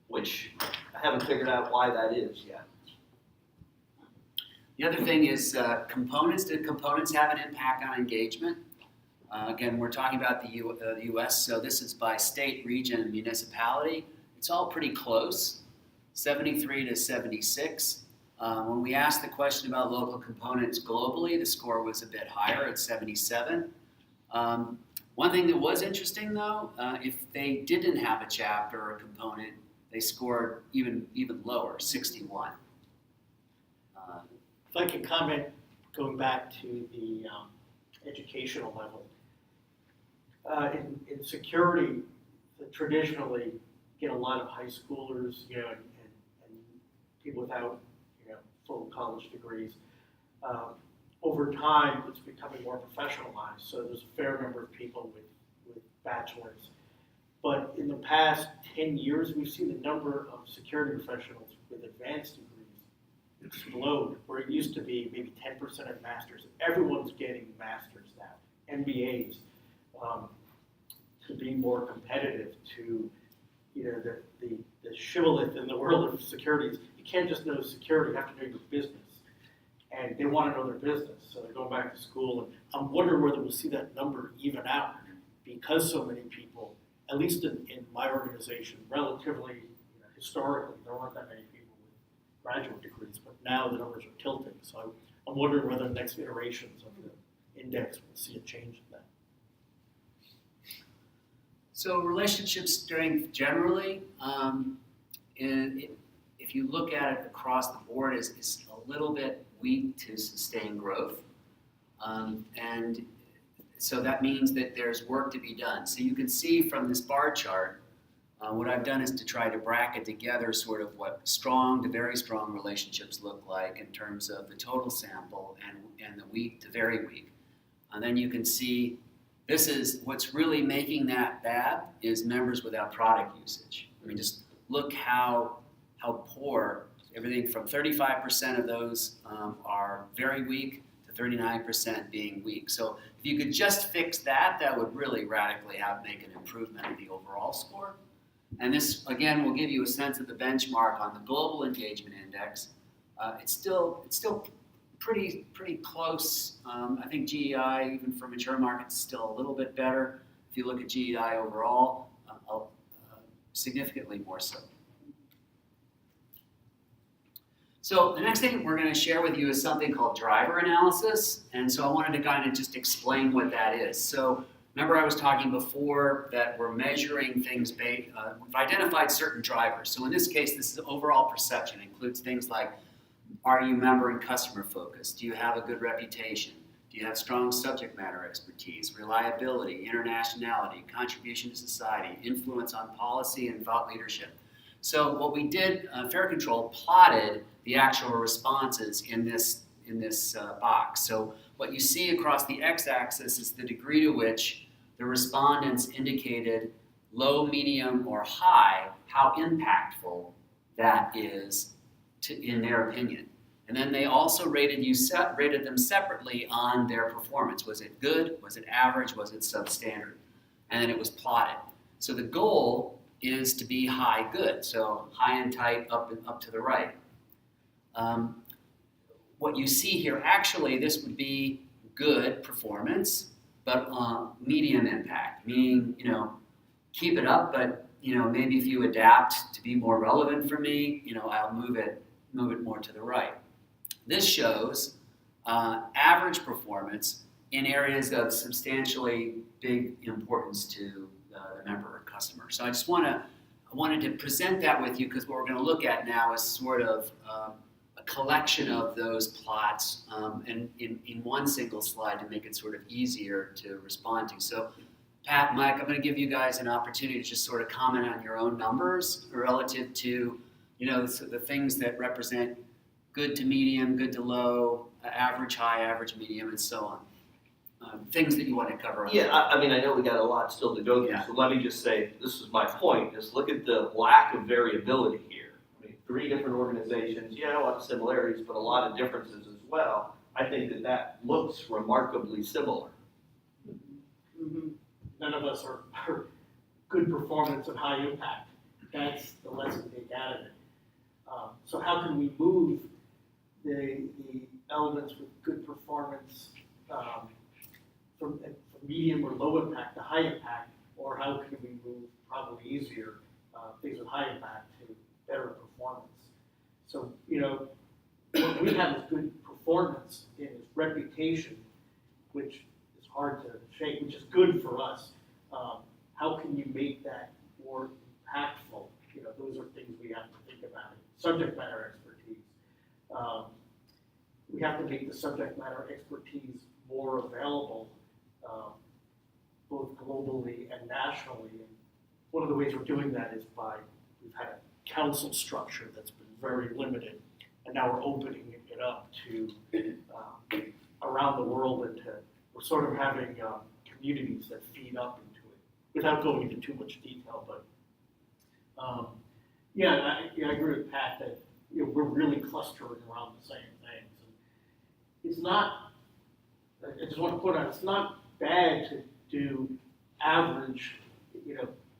Which I haven't figured out why that is yet.
The other thing is components. Do components have an impact on engagement? Again, we're talking about the U.S., so this is by state, region, and municipality. It's all pretty close, 73 to 76. When we asked the question about local components globally, the score was a bit higher at 77. One thing that was interesting though, if they didn't have a chapter or a component, they scored even lower, 61.
If I can comment, going back to the educational level, in security, traditionally get a lot of high schoolers, and people without, full college degrees. Over time, it's becoming more professionalized, so there's a fair number of people with bachelors. But in the past 10 years, we've seen the number of security professionals with advanced degrees explode, where it used to be maybe 10% of masters. Everyone's getting masters now, MBAs, to be more competitive to, the shibboleth in the world of security is you can't just know security, you have to know your business. And they want to know their business, so they're going back to school. And I'm wondering whether we'll see that number even out because so many people, at least in my organization, relatively, historically, there weren't that many people with graduate degrees, but now the numbers are tilting. So I'm wondering whether the next iterations of the index will see a change in that.
So relationship strength generally, if you look at it across the board, is a little bit weak to sustain growth. And so that means that there's work to be done. So you can see from this bar chart, what I've done is to try to bracket together sort of what strong to very strong relationships look like in terms of the total sample and the weak to very weak. And then you can see this is what's really making that bad is members without product usage. I mean, just look how poor, everything from 35% of those are very weak to 39% being weak. So if you could just fix that, that would really radically make an improvement in the overall score. And this, again, will give you a sense of the benchmark on the Global Engagement Index. It's still pretty close. I think GEI, even for mature markets, is still a little bit better. If you look at GEI overall, significantly more so. So the next thing we're going to share with you is something called driver analysis. And so I wanted to kind of just explain what that is. So remember I was talking before that we're measuring things we've identified certain drivers. So in this case, this is overall perception. It includes things like, are you member and customer focused? Do you have a good reputation? Do you have strong subject matter expertise, reliability, internationality, contribution to society, influence on policy and thought leadership? So what we did, Fair Control plotted the actual responses in this box. So what you see across the x-axis is the degree to which the respondents indicated low, medium, or high, how impactful that is in their opinion. And then they also rated them separately on their performance. Was it good? Was it average? Was it substandard? And then it was plotted. So the goal is to be high good, so high and tight, up to the right. What you see here, actually, this would be good performance, but medium impact, meaning, keep it up, but, maybe if you adapt to be more relevant for me, I'll move it more to the right. This shows average performance in areas of substantially big importance to the member or customer. So I just wanted to present that with you because what we're going to look at now is sort of a collection of those plots and in one single slide to make it sort of easier to respond to. So Pat, Mike, I'm going to give you guys an opportunity to just sort of comment on your own numbers relative to so the things that represent good to medium, good to low, average high, average medium, and so on. Things that you want to cover.
Yeah, I mean, I know we got a lot still to go through,
Yeah.
so let me just say, this is my point, is look at the lack of variability here. I mean, 3 different organizations, a lot of similarities, but a lot of differences as well. I think that looks remarkably similar.
Mm-hmm. None of us are good performance and high impact. That's the lesson to take out of it. So how can we move the elements with good performance from medium or low impact to high impact, or how can we move probably easier things with high impact to better performance? So what we have is good performance and reputation, which is hard to shake, which is good for us. How can you make that more impactful? You know, those are things we have to think about. Subject matter expertise. We have to make the subject matter expertise more available, both globally and nationally. And one of the ways we're doing that is we've had a council structure that's been very limited, and now we're opening it up to around the world, and we're sort of having communities that feed up into it, without going into too much detail. But I agree with Pat that we're really clustering around the same things. And it's not. I just want to point out, it's not bad to do average,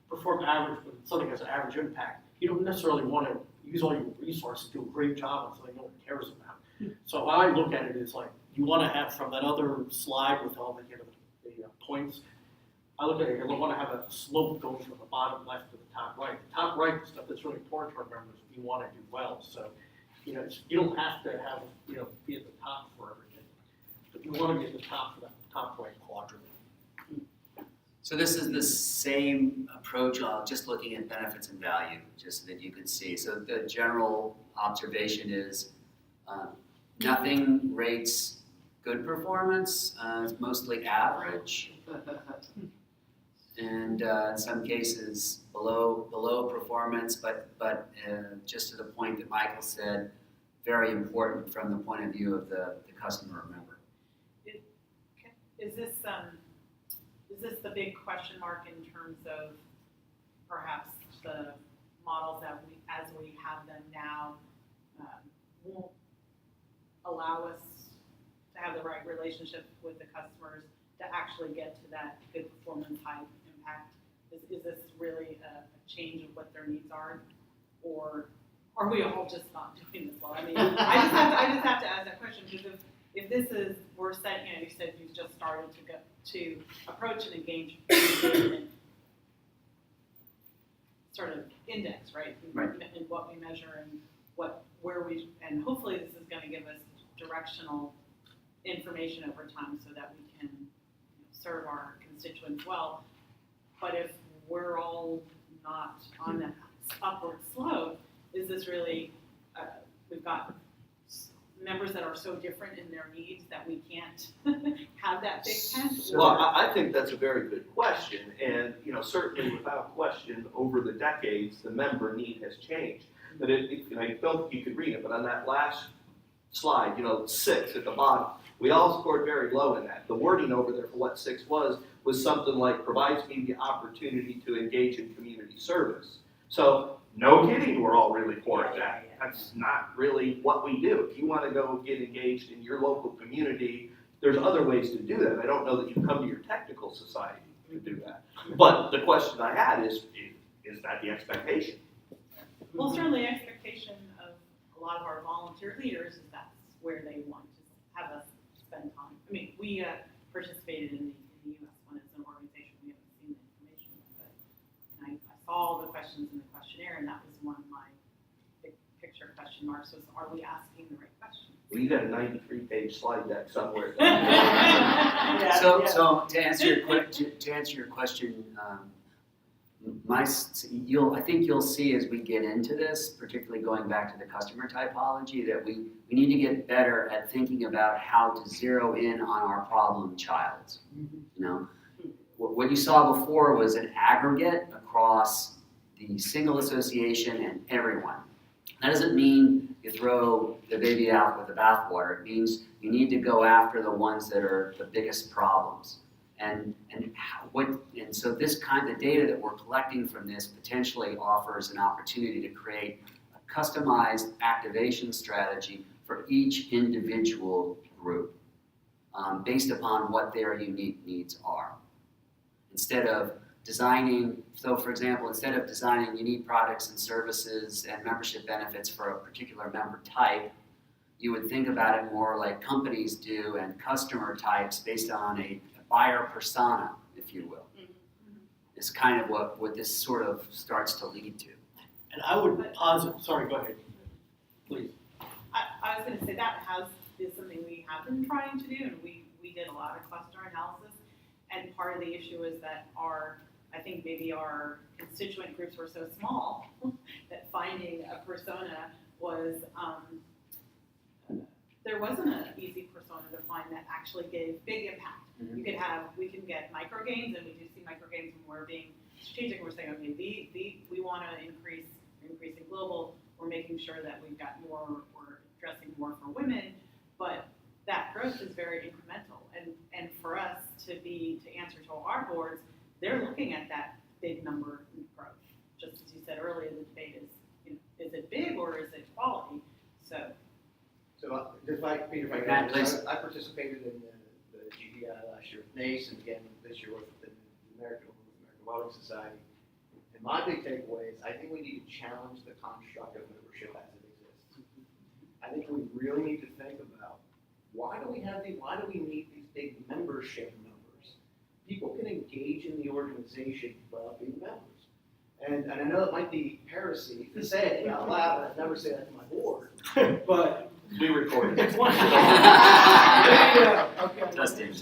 perform average, but something has an average impact. You don't necessarily want to use all your resources, do a great job on something no one cares about. So I look at it as like, you want to have from that other slide with all the points, I look at it, I want to have a slope going from the bottom left to the top right. The top right is stuff that's really important to our members if you want to do well. So, you don't have to have, be at the top for everything. But you want to be at the top for that top right quadrant.
So this is the same approach of just looking at benefits and value, just so that you can see. So the general observation is nothing rates good performance, it's mostly average. And in some cases below performance, but just to the point that Michael said, very important from the point of view of the customer or member.
Is this the big question mark in terms of perhaps the models that as we have them now, won't allow us to have the right relationship with the customers to actually get to that good performance, high impact? Is this really a change of what their needs are, or are we all just not doing this well? I mean, I just have to ask that question, because if this is, we're set, you said you just started to approach an engagement sort of index, right?
Right.
And what we measure and and hopefully this is going to give us directional information over time so that we can serve our constituents well. But if we're all not on that upward slope, is this really, we've got members that are so different in their needs that we can't have that big tent?
Well, I think that's a very good question, and certainly without question, over the decades, the member need has changed. But I don't think you could read it, but on that last slide, 6 at the bottom, we all scored very low in that. The wording over there for what 6 was something like provides me the opportunity to engage in community service. So no kidding, we're all really poor at that. That's not really what we do. If you want to go get engaged in your local community, there's other ways to do that. I don't know that you come to your technical society to do that. But the question I had is that the expectation?
Well, certainly the expectation of a lot of our volunteer leaders is that's where they want to have us spend time. I mean, we participated in the U.S. one as an organization. We haven't seen the information yet, but I saw the questions in the questionnaire, and that was one of my big picture question marks was, are we asking the right questions?
Well, you got a 93-page slide deck somewhere.
So to answer your question, I think you'll see as we get into this, particularly going back to the customer typology, that we need to get better at thinking about how to zero in on our problem child. What you saw before was an aggregate across the single association and everyone. That doesn't mean you throw the baby out with the bathwater. It means you need to go after the ones that are the biggest problems. And so this kind of data that we're collecting from this potentially offers an opportunity to create a customized activation strategy for each individual group based upon what their unique needs are. Instead of designing, so for example, instead of designing unique products and services and membership benefits for a particular member type, you would think about it more like companies do and customer types based on a buyer persona, if you will. Is kind of what this sort of starts to lead to.
And I would posit, sorry, go ahead, please.
I I was gonna say is something we have been trying to do, and we did a lot of cluster analysis. And part of the issue is that I think maybe our constituent groups were so small that finding a persona was, there wasn't an easy persona to find that actually gave big impact.
Mhm.
We can get micro gains, and we do see micro gains when we're being strategic. We're saying, okay, we want to increase in global. We're making sure that we've got more, we're addressing more for women, but that growth is very incremental. And for us to answer to our boards, they're looking at that big number in growth. Just as you said earlier, the debate is, is it big or is it quality? So,
Peter, if I could,
Matt, please.
I participated in the GPI last year with NACE, and again this year with the American Welding Society. And my big takeaway is I think we need to challenge the construct of membership as it exists. I think we really need to think about why do we need these big membership numbers? People can engage in the organization without being members. And I know it might be heresy to say it out loud, and I've never said that to my board, but
We recorded it.
it's one. Yeah, okay.
Testing.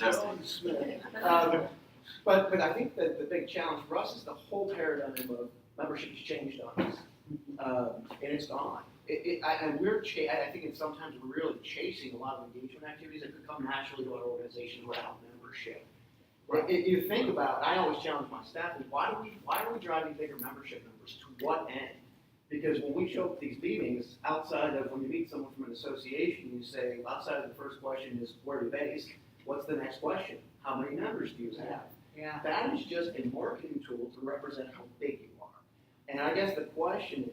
But I think that the big challenge for us is the whole paradigm of membership has changed on us, and it's gone. I think sometimes we're really chasing a lot of engagement activities that could come naturally to our organization without membership. Right. You think about, I always challenge my staff, why are we driving bigger membership numbers? To what end? Because when we show up at these meetings, outside of when you meet someone from an association, you say, outside of the first question is, where are you based? What's the next question? How many members do you have?
Yeah.
That is just a marketing tool to represent how big you are. And I guess the question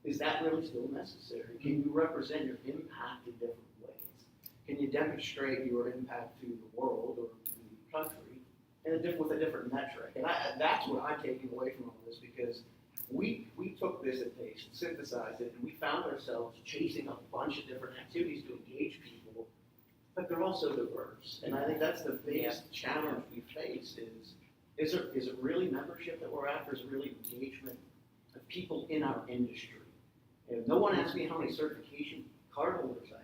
is that really still necessary? Can you represent your impact in different ways? Can you demonstrate your impact to the world or to the country with a different metric? And that's what I'm taking away from all this, because we took this at pace and synthesized it, and we found ourselves chasing a bunch of different activities to engage people, but they're also diverse. And I think that's the biggest challenge we face is it really membership that we're after? Is it really engagement of people in our industry? And no one asked me how many certification card holders I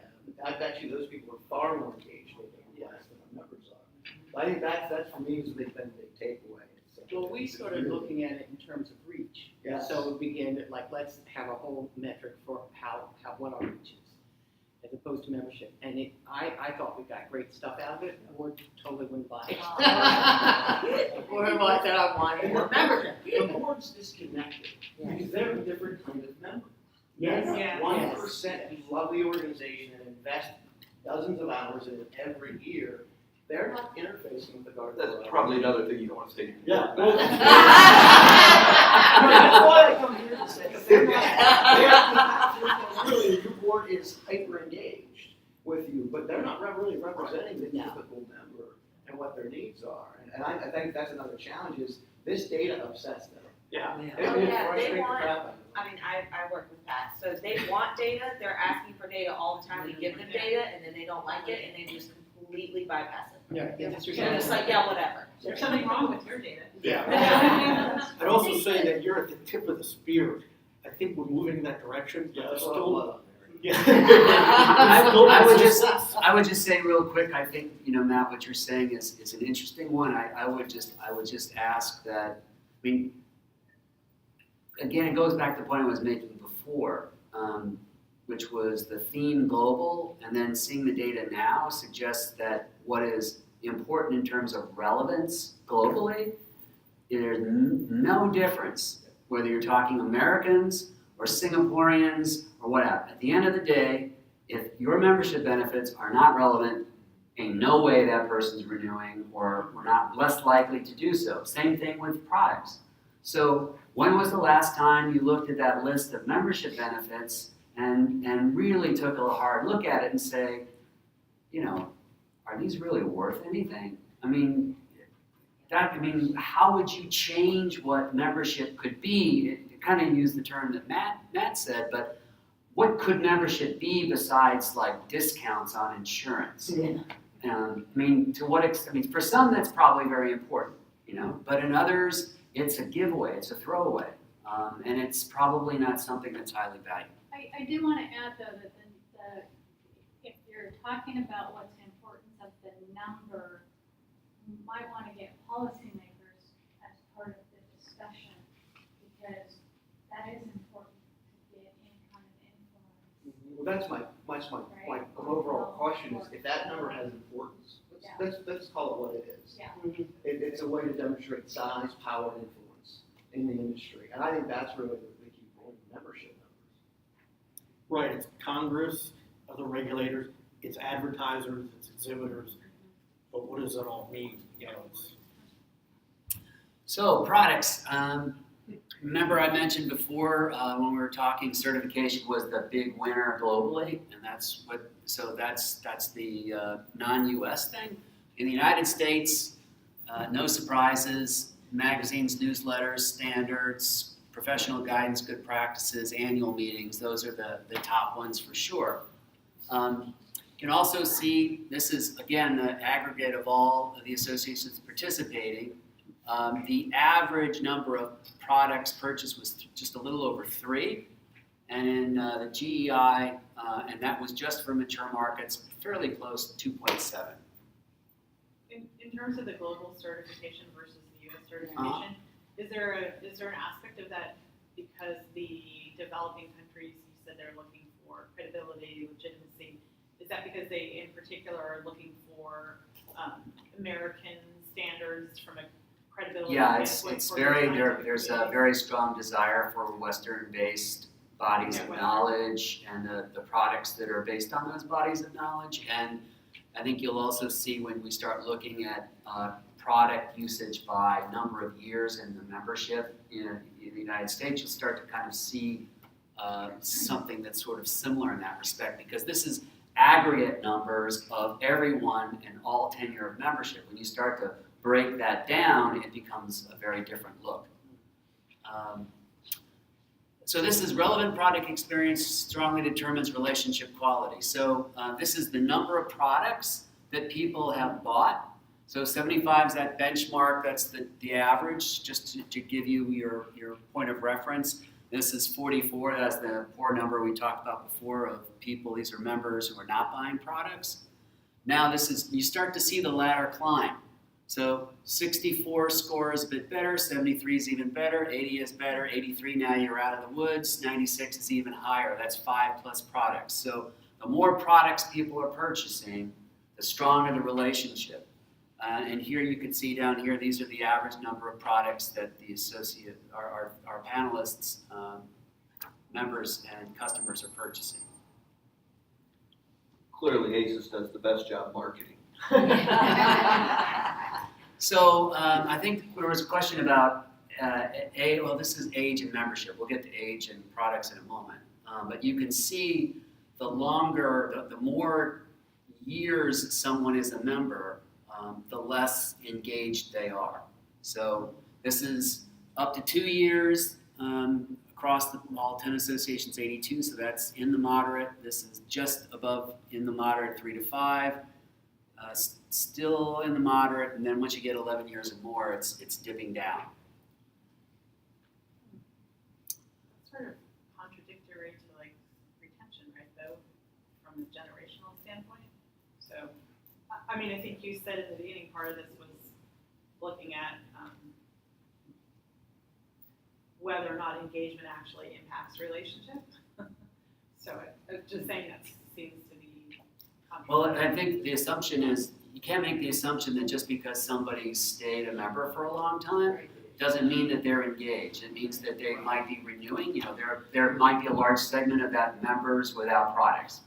have. I bet you those people are far more engaged with than our members are. So I think that's for me has been a big takeaway.
Well, we started looking at it in terms of reach.
Yes.
So we began to, let's have a whole metric for what our reach is, as opposed to membership. And I thought we got great stuff out of it. The board totally wouldn't buy it. The board said, I want more membership.
The board's disconnected because they're a different kind of member.
Yes.
Yeah.
1% who love the organization and invest dozens of hours in it every year. They're not interfacing with the guard.
That's probably another thing you don't want to say to your
Yeah.
board.
That's why I come here to say, because they're not, really, your board is hyper engaged with you, but they're not really representing the typical member and what their needs are. And I think that's another challenge is this data upsets them.
Yeah.
It
Oh,
yeah,
frustrates
they
the
want-
crap out of them.
I mean, I work with Pat, so they want data, they're asking for data all the time, we give them data, and then they don't like it, and they just completely bypass it.
Yeah.
They're just like, yeah, whatever.
there's something wrong with your data.
Yeah. I'd also say that you're at the tip of the spear. I think we're moving in that direction, but there's still, yeah.
I would just say real quick, I think, Matt, what you're saying is an interesting one. I would just ask that, again, it goes back to the point I was making before, which was the theme global, and then seeing the data now suggests that what is important in terms of relevance globally, there's no difference whether you're talking Americans or Singaporeans or whatever. At the end of the day, if your membership benefits are not relevant, in no way that person's renewing or we're not less likely to do so. Same thing with primes. So when was the last time you looked at that list of membership benefits and really took a hard look at it and say, are these really worth anything? How would you change what membership could be? You kind of use the term that Matt said, but what could membership be besides discounts on insurance? To what extent? For some that's probably very important, but in others it's a giveaway, it's a throwaway, and it's probably not something that's highly valued.
I do want to add though that the you're talking about what's the importance of the number, you might want to get policymakers as part of the discussion, because that is important to get any kind of influence.
Well, that's my overall question is, if that number has importance, let's call it what it is.
Yeah.
It's a way to demonstrate size, power, and influence in the industry, and I think that's really the key point of membership numbers.
Right, it's Congress, other regulators, it's advertisers, it's exhibitors, but what does it all mean? You know, it's,
So products, remember I mentioned before when we were talking certification was the big winner globally, and that's the non-US thing. In the United States, no surprises, magazines, newsletters, standards, professional guidance, good practices, annual meetings, those are the top ones for sure. You can also see, this is again the aggregate of all of the associations participating. The average number of products purchased was just a little over 3, and in the GEI, and that was just for mature markets, fairly close to 2.7.
In terms of the global certification versus the US certification, is there an aspect of that because the developing countries, you said they're looking for credibility, legitimacy, is that because they in particular are looking for American standards from a credibility
Yeah,
standpoint?
it's
for
very,
design?
there's a very strong desire for Western-based bodies of
Yeah,
knowledge and the products that are based on those bodies of knowledge. And I think you'll also see when we start looking at product usage by number of years in the membership in the United States, you'll start to kind of see something that's sort of similar in that respect, because this is aggregate numbers of everyone and all tenure of membership. When you start to break that down, it becomes a very different look. So this is relevant product experience strongly determines relationship quality. So this is the number of products that people have bought. So 75 is that benchmark, that's the average, just to give you your point of reference. This is 44, that's the poor number we talked about before of people, these are members who are not buying products. Now this is, you start to see the ladder climb. So 64 score is a bit better, 73 is even better, 80 is better, 83 now you're out of the woods, 96 is even higher, that's 5+ products. So the more products people are purchasing, the stronger the relationship. And here you can see down here, these are the average number of products that the our panelists, members and customers are purchasing.
Clearly, ACES does the best job marketing.
So I think there was a question about, well, this is age and membership. We'll get to age and products in a moment. But you can see the longer, the more years someone is a member, the less engaged they are. So this is up to 2 years across all 10 associations, 82, so that's in the moderate. This is just above in the moderate, 3 to 5. Still in the moderate, and then once you get 11 years or more, it's dipping down.
That's sort of contradictory to like retention, right, though, from a generational standpoint. So, I mean, I think you said in the beginning part of this was looking at whether or not engagement actually impacts relationship. So I'm just saying that seems to be
Well, I think the assumption is, you can't make the assumption that just because somebody stayed a member for a long time doesn't mean that they're engaged. It means that they might be renewing. You know, there might be a large segment of that members without products.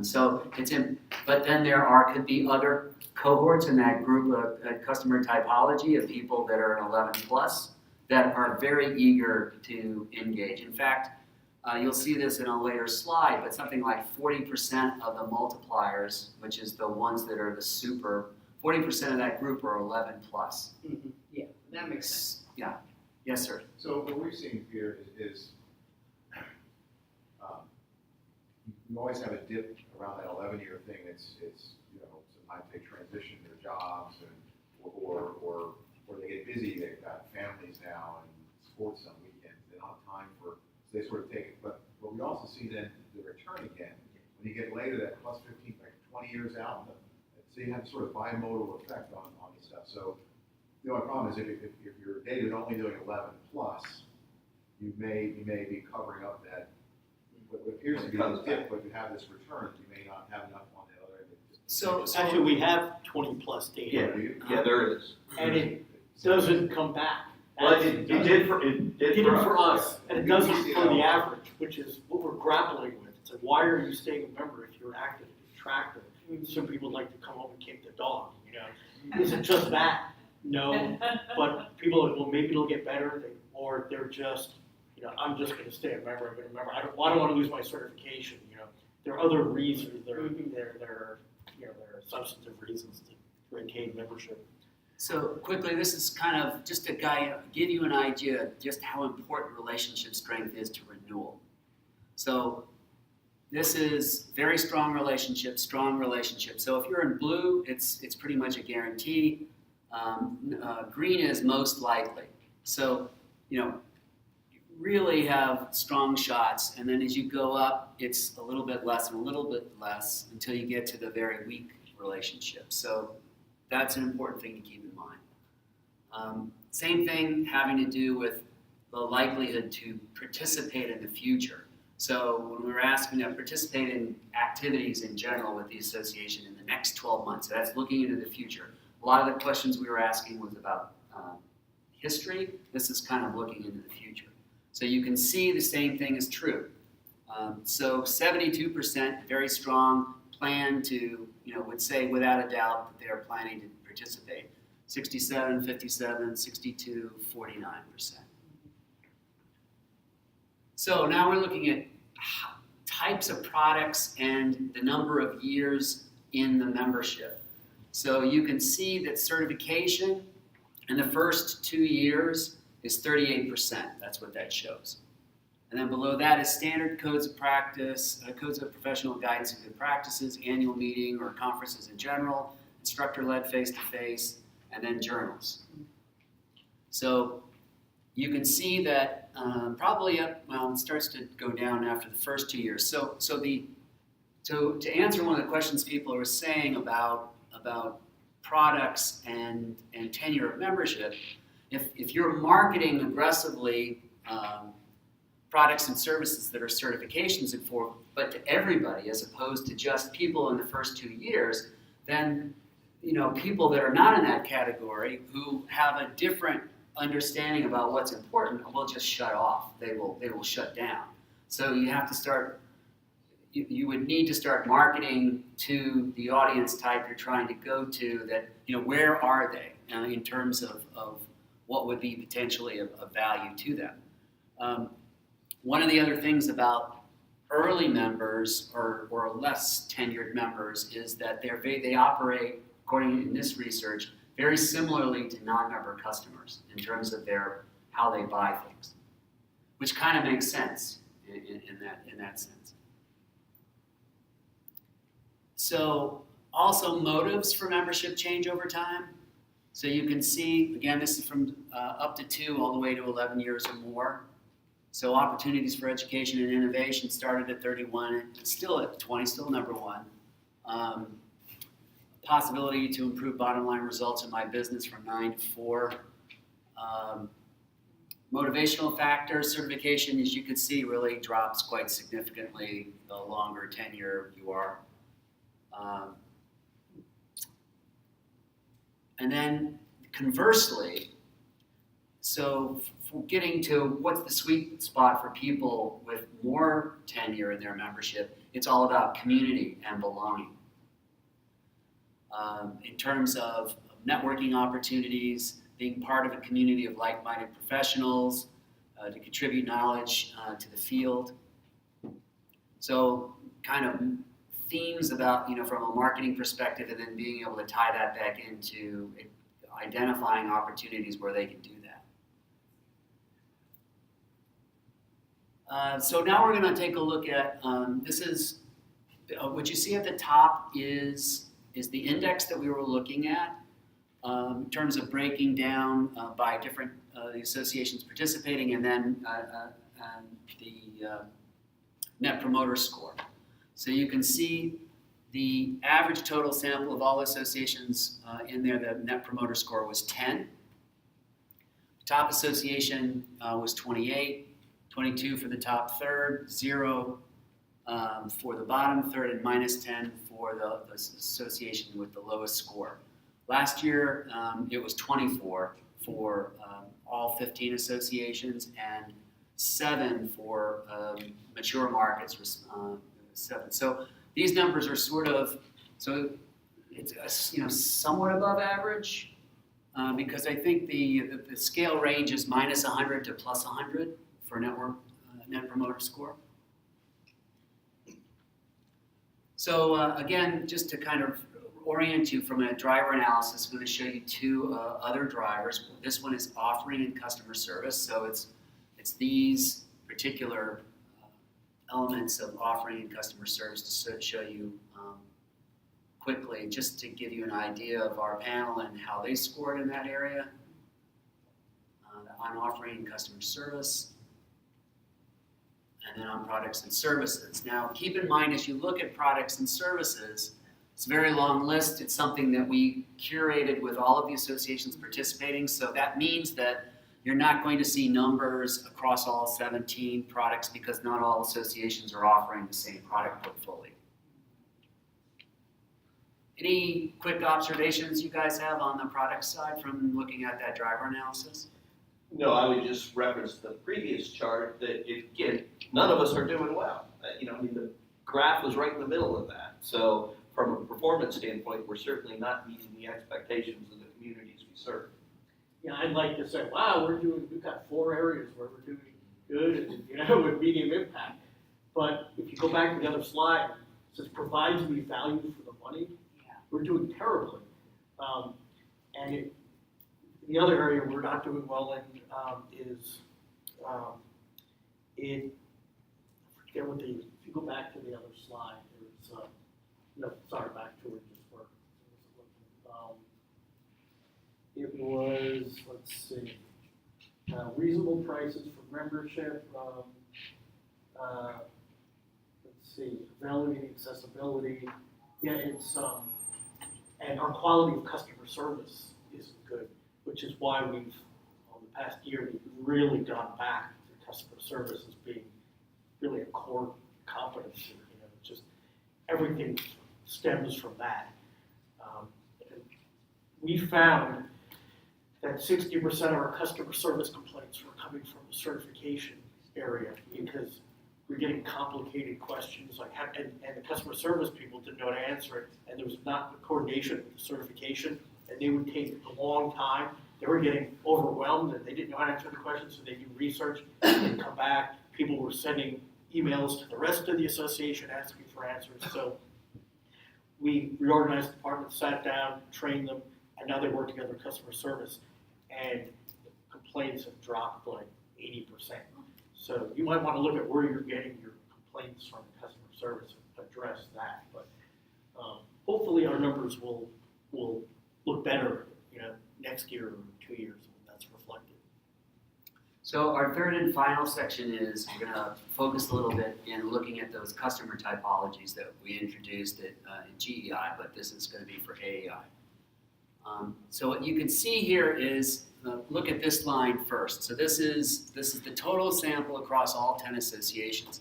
So it's but then could be other cohorts in that group of customer typology of people that are 11+ that are very eager to engage. In fact, you'll see this in a later slide, but something like 40% of the multipliers, which is the ones that are the super, 40% of that group are 11+.
Mm-hmm. Yeah, that makes sense.
Yeah. Yes, sir.
So what we're seeing here is you always have a dip around that 11-year thing. It's sometimes they transition their jobs or they get busy. They've got families now and sports on weekends. They don't have time for. They sort of take it, but we also see then the return again when when you get later, that plus 15, like 20 years out, so you have sort of bimodal effect on this stuff. So the only problem is if your data is only doing 11 plus, you may be covering up that what appears to be a dip, but you have this return, you may not have enough on the other end.
So
Actually, we have 20 plus data,
Yeah, there is.
and it doesn't come back.
Well, it did for
It did for us, and it doesn't for the average, which is what we're grappling with. It's like, why are you staying a member if you're active and attractive? Some people like to come home and kick the dog, you know? Is it just that? No, but people are, well, maybe it'll get better, or they're just, you know, I'm just gonna stay a member, I'm gonna remember, I don't wanna lose my certification, you know? There are other reasons, there are substantive reasons to retain membership.
So quickly, this is kind of just to give you an idea just how important relationship strength is to renewal. So this is very strong relationship. So if you're in blue, it's pretty much a guarantee. Green is most likely. So, you know, you really have strong shots, and then as you go up, it's a little bit less and a little bit less until you get to the very weak relationship. So that's an important thing to keep in mind. Same thing having to do with the likelihood to participate in the future. So when we were asking to participate in activities in general with the association in the next 12 months, so that's looking into the future. A lot of the questions we were asking was about history. This is kind of looking into the future. So you can see the same thing is true. So 72%, very strong, plan to, would say without a doubt that they are planning to participate. 67, 57, 62, 49%. So now we're looking at types of products and the number of years in the membership. So you can see that certification in the first 2 years is 38%. That's what that shows. And then below that is standard codes of practice, codes of professional guidance and good practices, annual meeting or conferences in general, instructor-led face-to-face, and then journals. So you can see that it starts to go down after the first 2 years. So to answer one of the questions people are saying about products and tenure of membership, if you're marketing aggressively products and services that are certifications for, but to everybody as opposed to just people in the first 2 years, then people that are not in that category who have a different understanding about what's important will just shut off. They will shut down. So you have to start. You would need to start marketing to the audience type you're trying to go to. That where are they in terms of what would be potentially of value to them. One of the other things about early members or less tenured members is that they operate, according to this research, very similarly to non-member customers in terms of how they buy things, which kind of makes sense in that sense. So also motives for membership change over time. So you can see, again, this is from up to 2 all the way to 11 years or more. So opportunities for education and innovation started at 31, and still at 20, still number 1. Possibility to improve bottom line results in my business from 9 to 4. Motivational factors, certification, as you can see, really drops quite significantly the longer tenure you are. And then conversely, so for getting to what's the sweet spot for people with more tenure in their membership, it's all about community and belonging. In terms of networking opportunities, being part of a community of like-minded professionals, to contribute knowledge to the field. So kind of themes about, from a marketing perspective, and then being able to tie that back into identifying opportunities where they can do that. So now we're going to take a look at, this is, what you see at the top is the index that we were looking at in terms of breaking down by different the associations participating, and then the Net Promoter Score. So you can see the average total sample of all associations in there, the Net Promoter Score was 10. Top association was 28, 22 for the top third, 0 for the bottom third, and -10 for the association with the lowest score. Last year, it was 24 for all 15 associations and 7 for mature markets, 7. So these numbers are sort of, so it's somewhat above average because I think the scale range is -100 to +100 for network Net Promoter Score. So again, just to kind of orient you from a driver analysis, I'm going to show you 2 other drivers. This one is offering and customer service. So it's these particular elements of offering and customer service to sort of show you quickly, just to give you an idea of our panel and how they scored in that area on offering and customer service. And then on products and services. Now, keep in mind, as you look at products and services, it's a very long list. It's something that we curated with all of the associations participating. So that means that you're not going to see numbers across all 17 products because not all associations are offering the same product portfolio. Any quick observations you guys have on the product side from looking at that driver analysis?
No, I would just reference the previous chart that, again, none of us are doing well. The graph was right in the middle of that. So from a performance standpoint, we're certainly not meeting the expectations of the communities we serve.
Yeah, I'd like to say, wow, we've got 4 areas where we're doing good, with medium impact. But if you go back to the other slide, it says provides me value for the money.
Yeah.
We're doing terribly. The other area we're not doing well in is I forget what if you go back to the other slide, back to it just work. It was, let's see, reasonable prices for membership, let's see, availability and accessibility. Yeah, it's, and our quality of customer service isn't good, which is why we've, the past year, we've really gone back to customer service as being really a core competency. Just everything stems from that. And we found that 60% of our customer service complaints were coming from the certification area because we're getting complicated questions and the customer service people didn't know how to answer it, and there was not the coordination with the certification, and they would take a long time. They were getting overwhelmed and they didn't know how to answer the questions, so they do research and come back. People were sending emails to the rest of the association asking for answers. So we reorganized the department, sat down, trained them, and now they work together with customer service. And complaints have dropped like 80%. So you might want to look at where you're getting your complaints from customer service and address that. But hopefully our numbers will look better, next year or 2 years when that's reflected.
So our third and final section is we're going to focus a little bit in looking at those customer typologies that we introduced in GEI, but this is going to be for AEI. So what you can see here is, look at this line first. So this is the total sample across all 10 associations.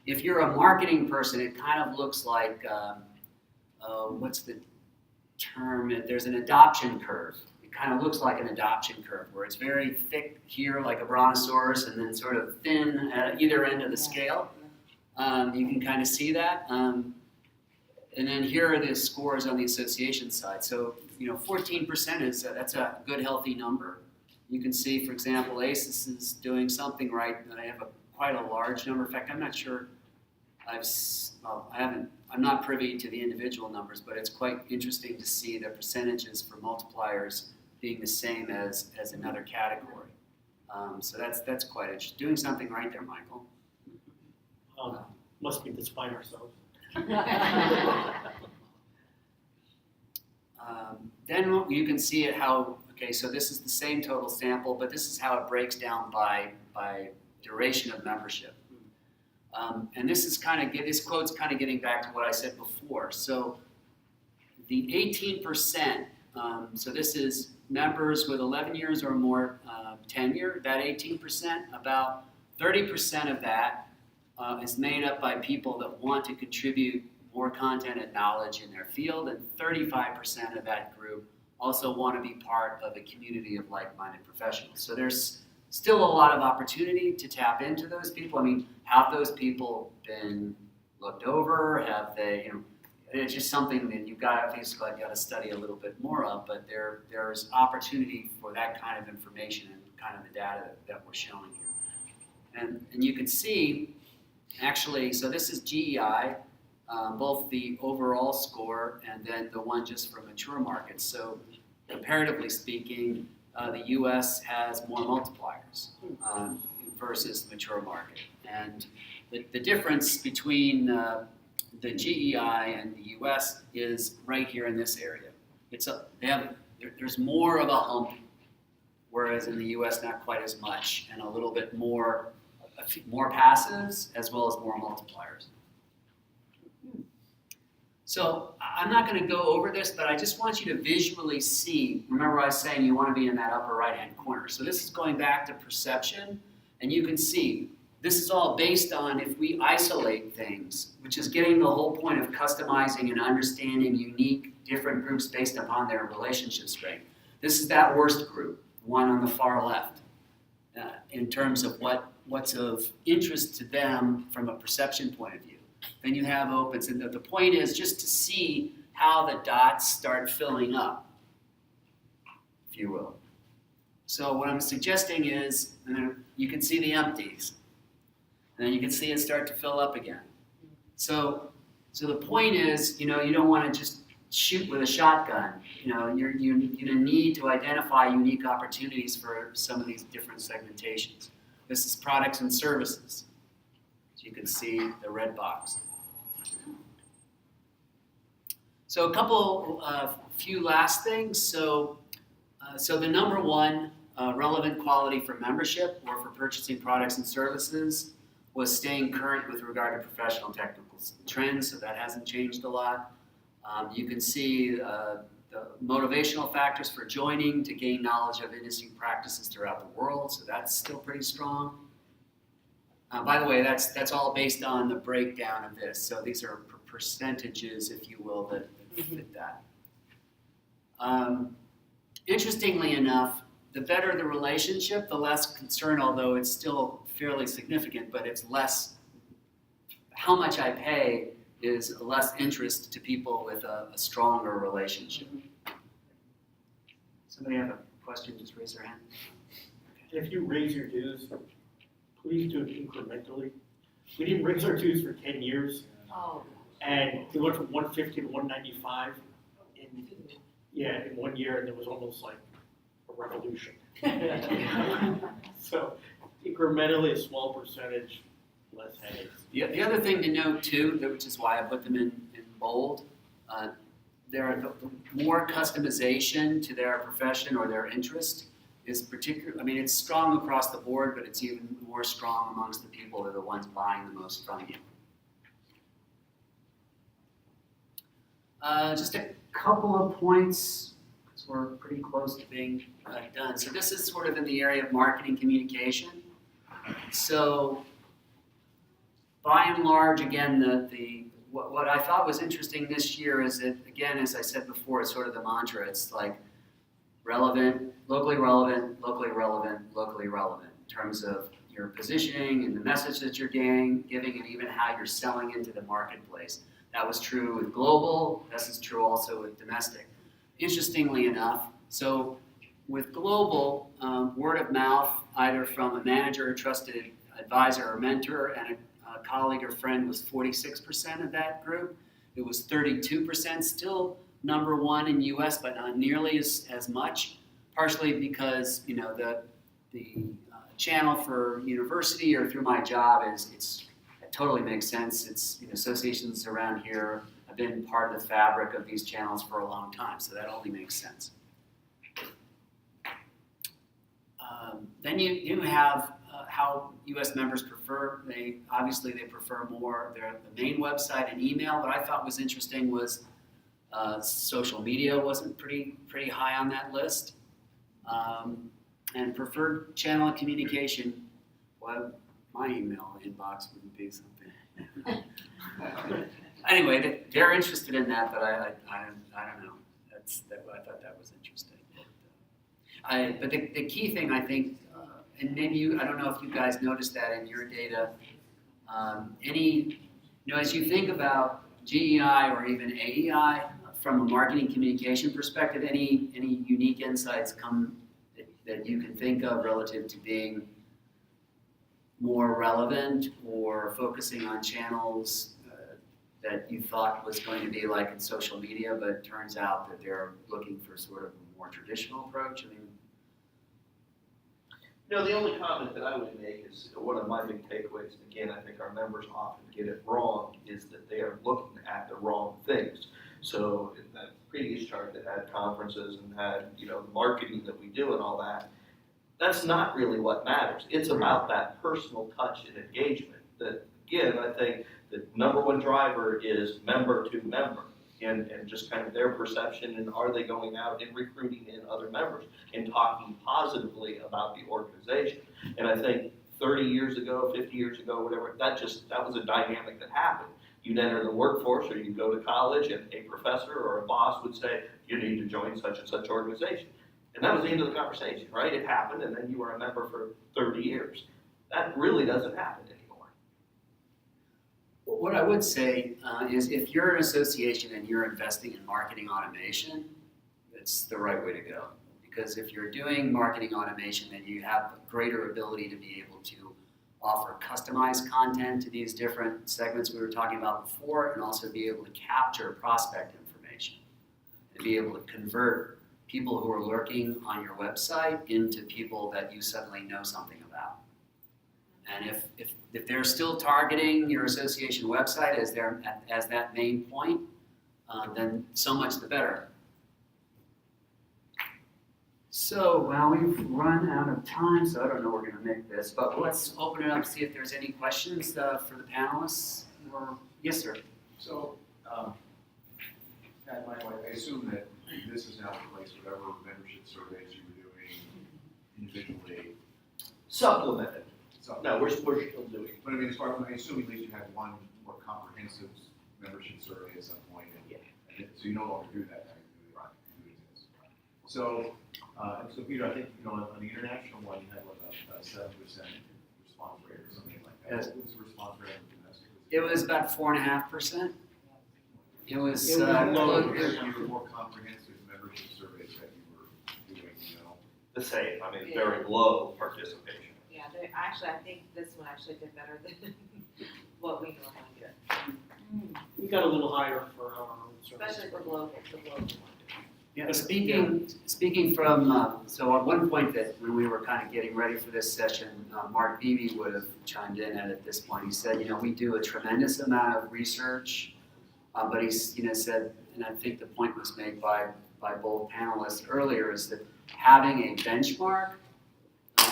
If you're a marketing person, it kind of looks like, what's the term? There's an adoption curve. It kind of looks like an adoption curve where it's very thick here like a brontosaurus and then sort of thin at either end of the scale. You can kind of see that. And then here are the scores on the association side. So 14% that's a good healthy number. You can see, for example, ACCESSE is doing something right. I have quite a large number. In fact, I'm not sure. I'm not privy to the individual numbers, but it's quite interesting to see the percentages for multipliers being the same as another category. So that's quite interesting. Doing something right there, Michael.
Must be despite ourselves.
Then you can see it so this is the same total sample, but this is how it breaks down by duration of membership. And this quote's kind of getting back to what I said before. So the 18%, so this is members with 11 years or more tenure, that 18%, about 30% of that is made up by people that want to contribute more content and knowledge in their field, and 35% of that group also want to be part of a community of like-minded professionals. So there's still a lot of opportunity to tap into those people. I mean, have those people been looked over? Have they, it's just something that you've got to study a little bit more of, but there's opportunity for that kind of information and kind of the data that we're showing here. And you can see, actually, so this is GEI, both the overall score and then the one just for mature markets. So comparatively speaking, the US has more multipliers versus the mature market. And the difference between the GEI and the US is right here in this area. There's more of a hump, whereas in the US not quite as much, and a little bit more passives as well as more multipliers. So I'm not going to go over this, but I just want you to visually see. Remember I was saying you want to be in that upper right-hand corner. So this is going back to perception, and you can see this is all based on if we isolate things, which is getting the whole point of customizing and understanding unique, different groups based upon their relationship strength. This is that worst group, one on the far left, in terms of what's of interest to them from a perception point of view. Then you have opens, and the point is just to see how the dots start filling up, if you will. So what I'm suggesting is, you can see the empties, and then you can see it start to fill up again. So the point is, you don't want to just shoot with a shotgun. You're going to need to identify unique opportunities for some of these different segmentations. This is products and services. You can see the red box. So a few last things. So the number one relevant quality for membership or for purchasing products and services was staying current with regard to professional technical trends. So that hasn't changed a lot. You can see the motivational factors for joining to gain knowledge of industry practices throughout the world. So that's still pretty strong. By the way, that's all based on the breakdown of this. So these are percentages, if you will, that fit that. Interestingly enough, the better the relationship, the less concern, although it's still fairly significant, but it's less, how much I pay is less interest to people with a stronger relationship. Somebody have a question, just raise their hand.
If you raise your dues, please do it incrementally. We didn't raise our dues for 10 years.
Oh.
And we went from 150 to 195 in 1 year, and it was almost like a revolution. So incrementally, a small percentage, less headaches.
The other thing to note too, which is why I put them in bold, there are the more customization to their profession or their interest is particular. I mean, it's strong across the board, but it's even more strong amongst the people that are the ones buying the most from you. Just a couple of points, because we're pretty close to being done. So this is sort of in the area of marketing communication. So by and large, again, what I thought was interesting this year is that, again, as I said before, it's sort of the mantra. It's like relevant, locally relevant, locally relevant, locally relevant in terms of your positioning and the message that you're giving, and even how you're selling into the marketplace. That was true with global. This is true also with domestic. Interestingly enough, so with global, word of mouth, either from a manager, a trusted advisor or mentor, and a colleague or friend was 46% of that group. It was 32%, still number one in US, but not nearly as much, partially because the channel for university or through my job it totally makes sense. It's associations around here have been part of the fabric of these channels for a long time, so that only makes sense. Then you have how US members prefer. Obviously they prefer more the main website and email. What I thought was interesting was social media wasn't pretty high on that list. And preferred channel of communication, well, my email inbox wouldn't be something. Anyway, they're interested in that, but I don't know. I thought that was interesting. But the key thing I think, and maybe I don't know if you guys noticed that in your data, as you think about GEI or even AEI from a marketing communication perspective, any unique insights that you can think of relative to being more relevant or focusing on channels that you thought was going to be like in social media, but it turns out that they're looking for sort of a more traditional approach? I mean,
The only comment that I would make is one of my big takeaways, and again, I think our members often get it wrong, is that they are looking at the wrong things. So in that previous chart that had conferences and had, the marketing that we do and all that, that's not really what matters. It's about that personal touch and engagement that, again, I think the number one driver is member to member and just kind of their perception, and are they going out and recruiting in other members and talking positively about the organization. And I think 30 years ago, 50 years ago, whatever, that was a dynamic that happened. You'd enter the workforce or you'd go to college and a professor or a boss would say, you need to join such and such organization. And that was the end of the conversation, right? It happened, and then you were a member for 30 years. That really doesn't happen anymore.
what I would say is if you're an association and you're investing in marketing automation, it's the right way to go. Because if you're doing marketing automation, then you have a greater ability to be able to offer customized content to these different segments we were talking about before, and also be able to capture prospect information, and be able to convert people who are lurking on your website into people that you suddenly know something about. And if they're still targeting your association website as that main point, then so much the better. So, well, we've run out of time, so I don't know we're going to make this, but let's open it up, see if there's any questions for the panelists. Yes, sir.
So, Pat, Michael, I assume that this has now replaced whatever membership surveys you were doing individually.
Supplemented.
So,
No, we're still doing it.
But I mean, I assume at least you had one more comprehensive membership survey at some point. So you no longer do that. Right? So, so Peter, I think on the international one you had about 7% response rate or something like that.
Yes.
What was the response rate on the domestic?
It was about 4.5%. It was
It was low.
More comprehensive membership surveys that you were doing,
The same, I mean, very low participation.
Yeah, I think this one actually did better than what we normally do,
We got a little higher for our own service.
especially for global, the global one.
Yeah, speaking from, so at one point that when we were kind of getting ready for this session, Mark Beebe would have chimed in at this point. He said, we do a tremendous amount of research, but he's, said, and I think the point was made by both panelists earlier, is that having a benchmark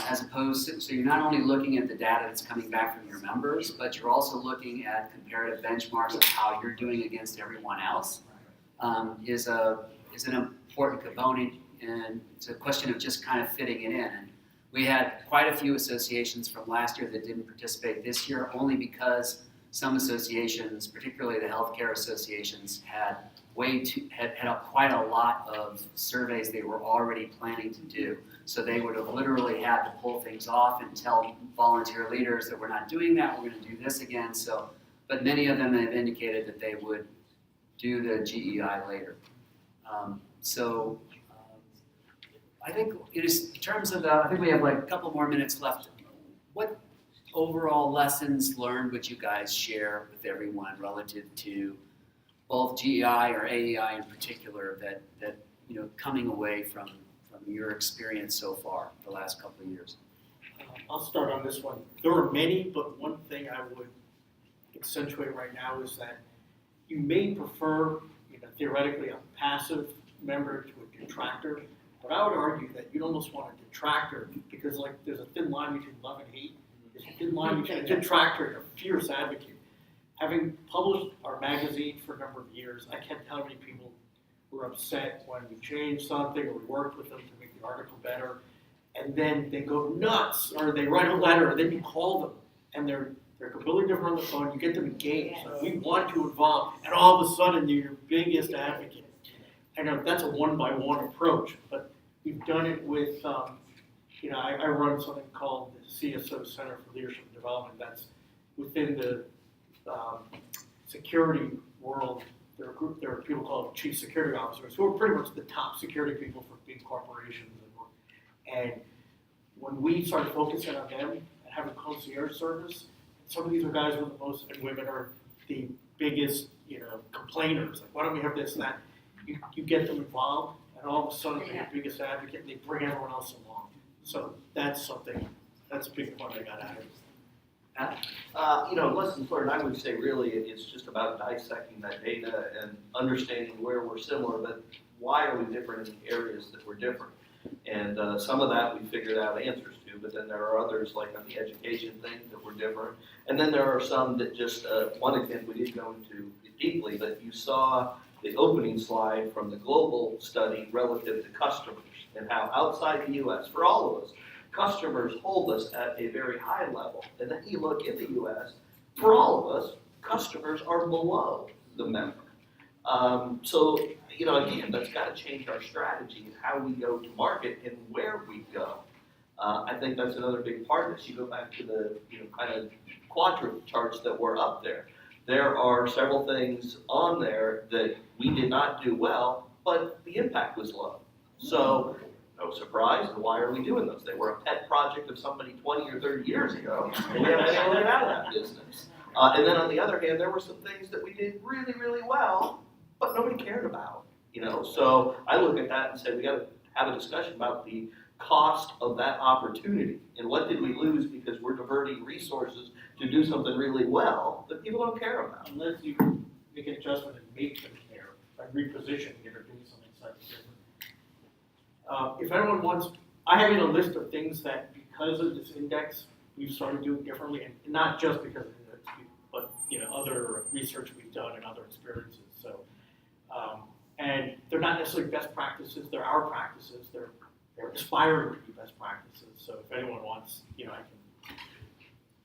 as opposed to, so you're not only looking at the data that's coming back from your members, but you're also looking at comparative benchmarks of how you're doing against everyone else, is an important component, and it's a question of just kind of fitting it in. And we had quite a few associations from last year that didn't participate this year, only because some associations, particularly the healthcare associations, had quite a lot of surveys they were already planning to do. So they would have literally had to pull things off and tell volunteer leaders that we're not doing that, we're going to do this again. So, but many of them have indicated that they would do the GEI later. I think in terms of I think we have like a couple more minutes left. What overall lessons learned would you guys share with everyone relative to both GEI or AEI in particular that coming away from your experience so far the last couple of years?
I'll start on this one. There are many, but one thing I would accentuate right now is that you may prefer, theoretically, a passive member to a detractor, but I would argue that you'd almost want a detractor because, there's a thin line between love and hate. If you didn't like me, I did Tractor, a fierce advocate. Having published our magazine for a number of years, I can't tell how many people were upset when we changed something or we worked with them to make the article better. And then they go nuts, or they write a letter, and then you call them, and they're completely different on the phone. You get them engaged. So we want to involve, and all of a sudden they're your biggest advocate. I know that's a one-by-one approach, but we've done it with, I run something called the CSO Center for Leadership and Development. That's within the security world. There are people called chief security officers who are pretty much the top security people for big corporations. And when we started focusing on them and having concierge service, some of these are guys who are the most, and women are the biggest, complainers. Like, why don't we have this and that? You get them involved, and all of a sudden they're the biggest advocate, and they bring everyone else along. So that's a big part I got out of it.
Lessons learned, I would say really it's just about dissecting that data and understanding where we're similar, but why are we different in the areas that we're different? And some of that we figured out answers to, but then there are others, like on the education thing, that were different. And then there are some that just, one example we didn't go into deeply, but you saw the opening slide from the global study relative to customers and how outside the U.S., for all of us, customers hold us at a very high level. And then you look in the U.S., for all of us, customers are below the member. Again, that's got to change our strategy and how we go to market and where we go. I think that's another big part of this. You go back to the kind of quadrant charts that were up there. There are several things on there that we did not do well, but the impact was low. So no surprise, and why are we doing those? They were a pet project of somebody 20 or 30 years ago, and we haven't been able to get out of that business. And then on the other hand, there were some things that we did really, really well, but nobody cared about. So I look at that and say we got to have a discussion about the cost of that opportunity and what did we lose because we're diverting resources to do something really well that people don't care about.
Unless you make an adjustment and make them care by repositioning it or doing something slightly different. If anyone wants, I have in a list of things that because of this index we've started doing differently, and not just because of the index, but other research we've done and other experiences. So. And they're not necessarily best practices, they're our practices, they're aspiring to be best practices. So if anyone wants,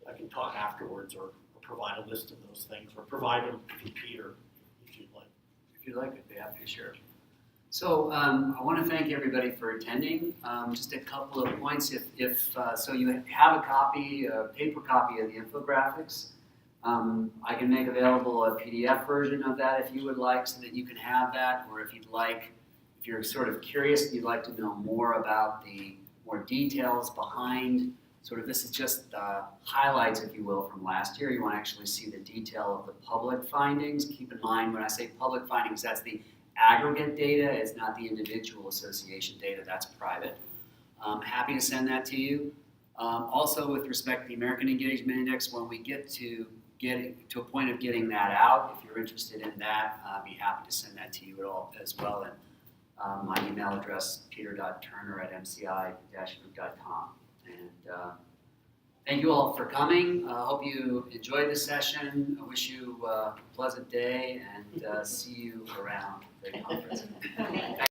I can talk afterwards or provide a list of those things or provide them to Peter if you'd like.
If you'd like, I'd be happy to share. So I want to thank everybody for attending. Just a couple of points. So you have a paper copy of the infographics. I can make available a PDF version of that if you would like so that you can have that, or if you're sort of curious and you'd like to know more about the more details behind, this is just highlights, if you will, from last year. You want to actually see the detail of the public findings. Keep in mind when I say public findings, that's the aggregate data, it's not the individual association data, that's private. I'm happy to send that to you. Also with respect to the American Engagement Index, when we get to a point of getting that out, if you're interested in that, I'd be happy to send that to you as well. And my email address, peter.turner@mci-group.com. And thank you all for coming. I hope you enjoyed the session. I wish you a pleasant day and see you around the conference.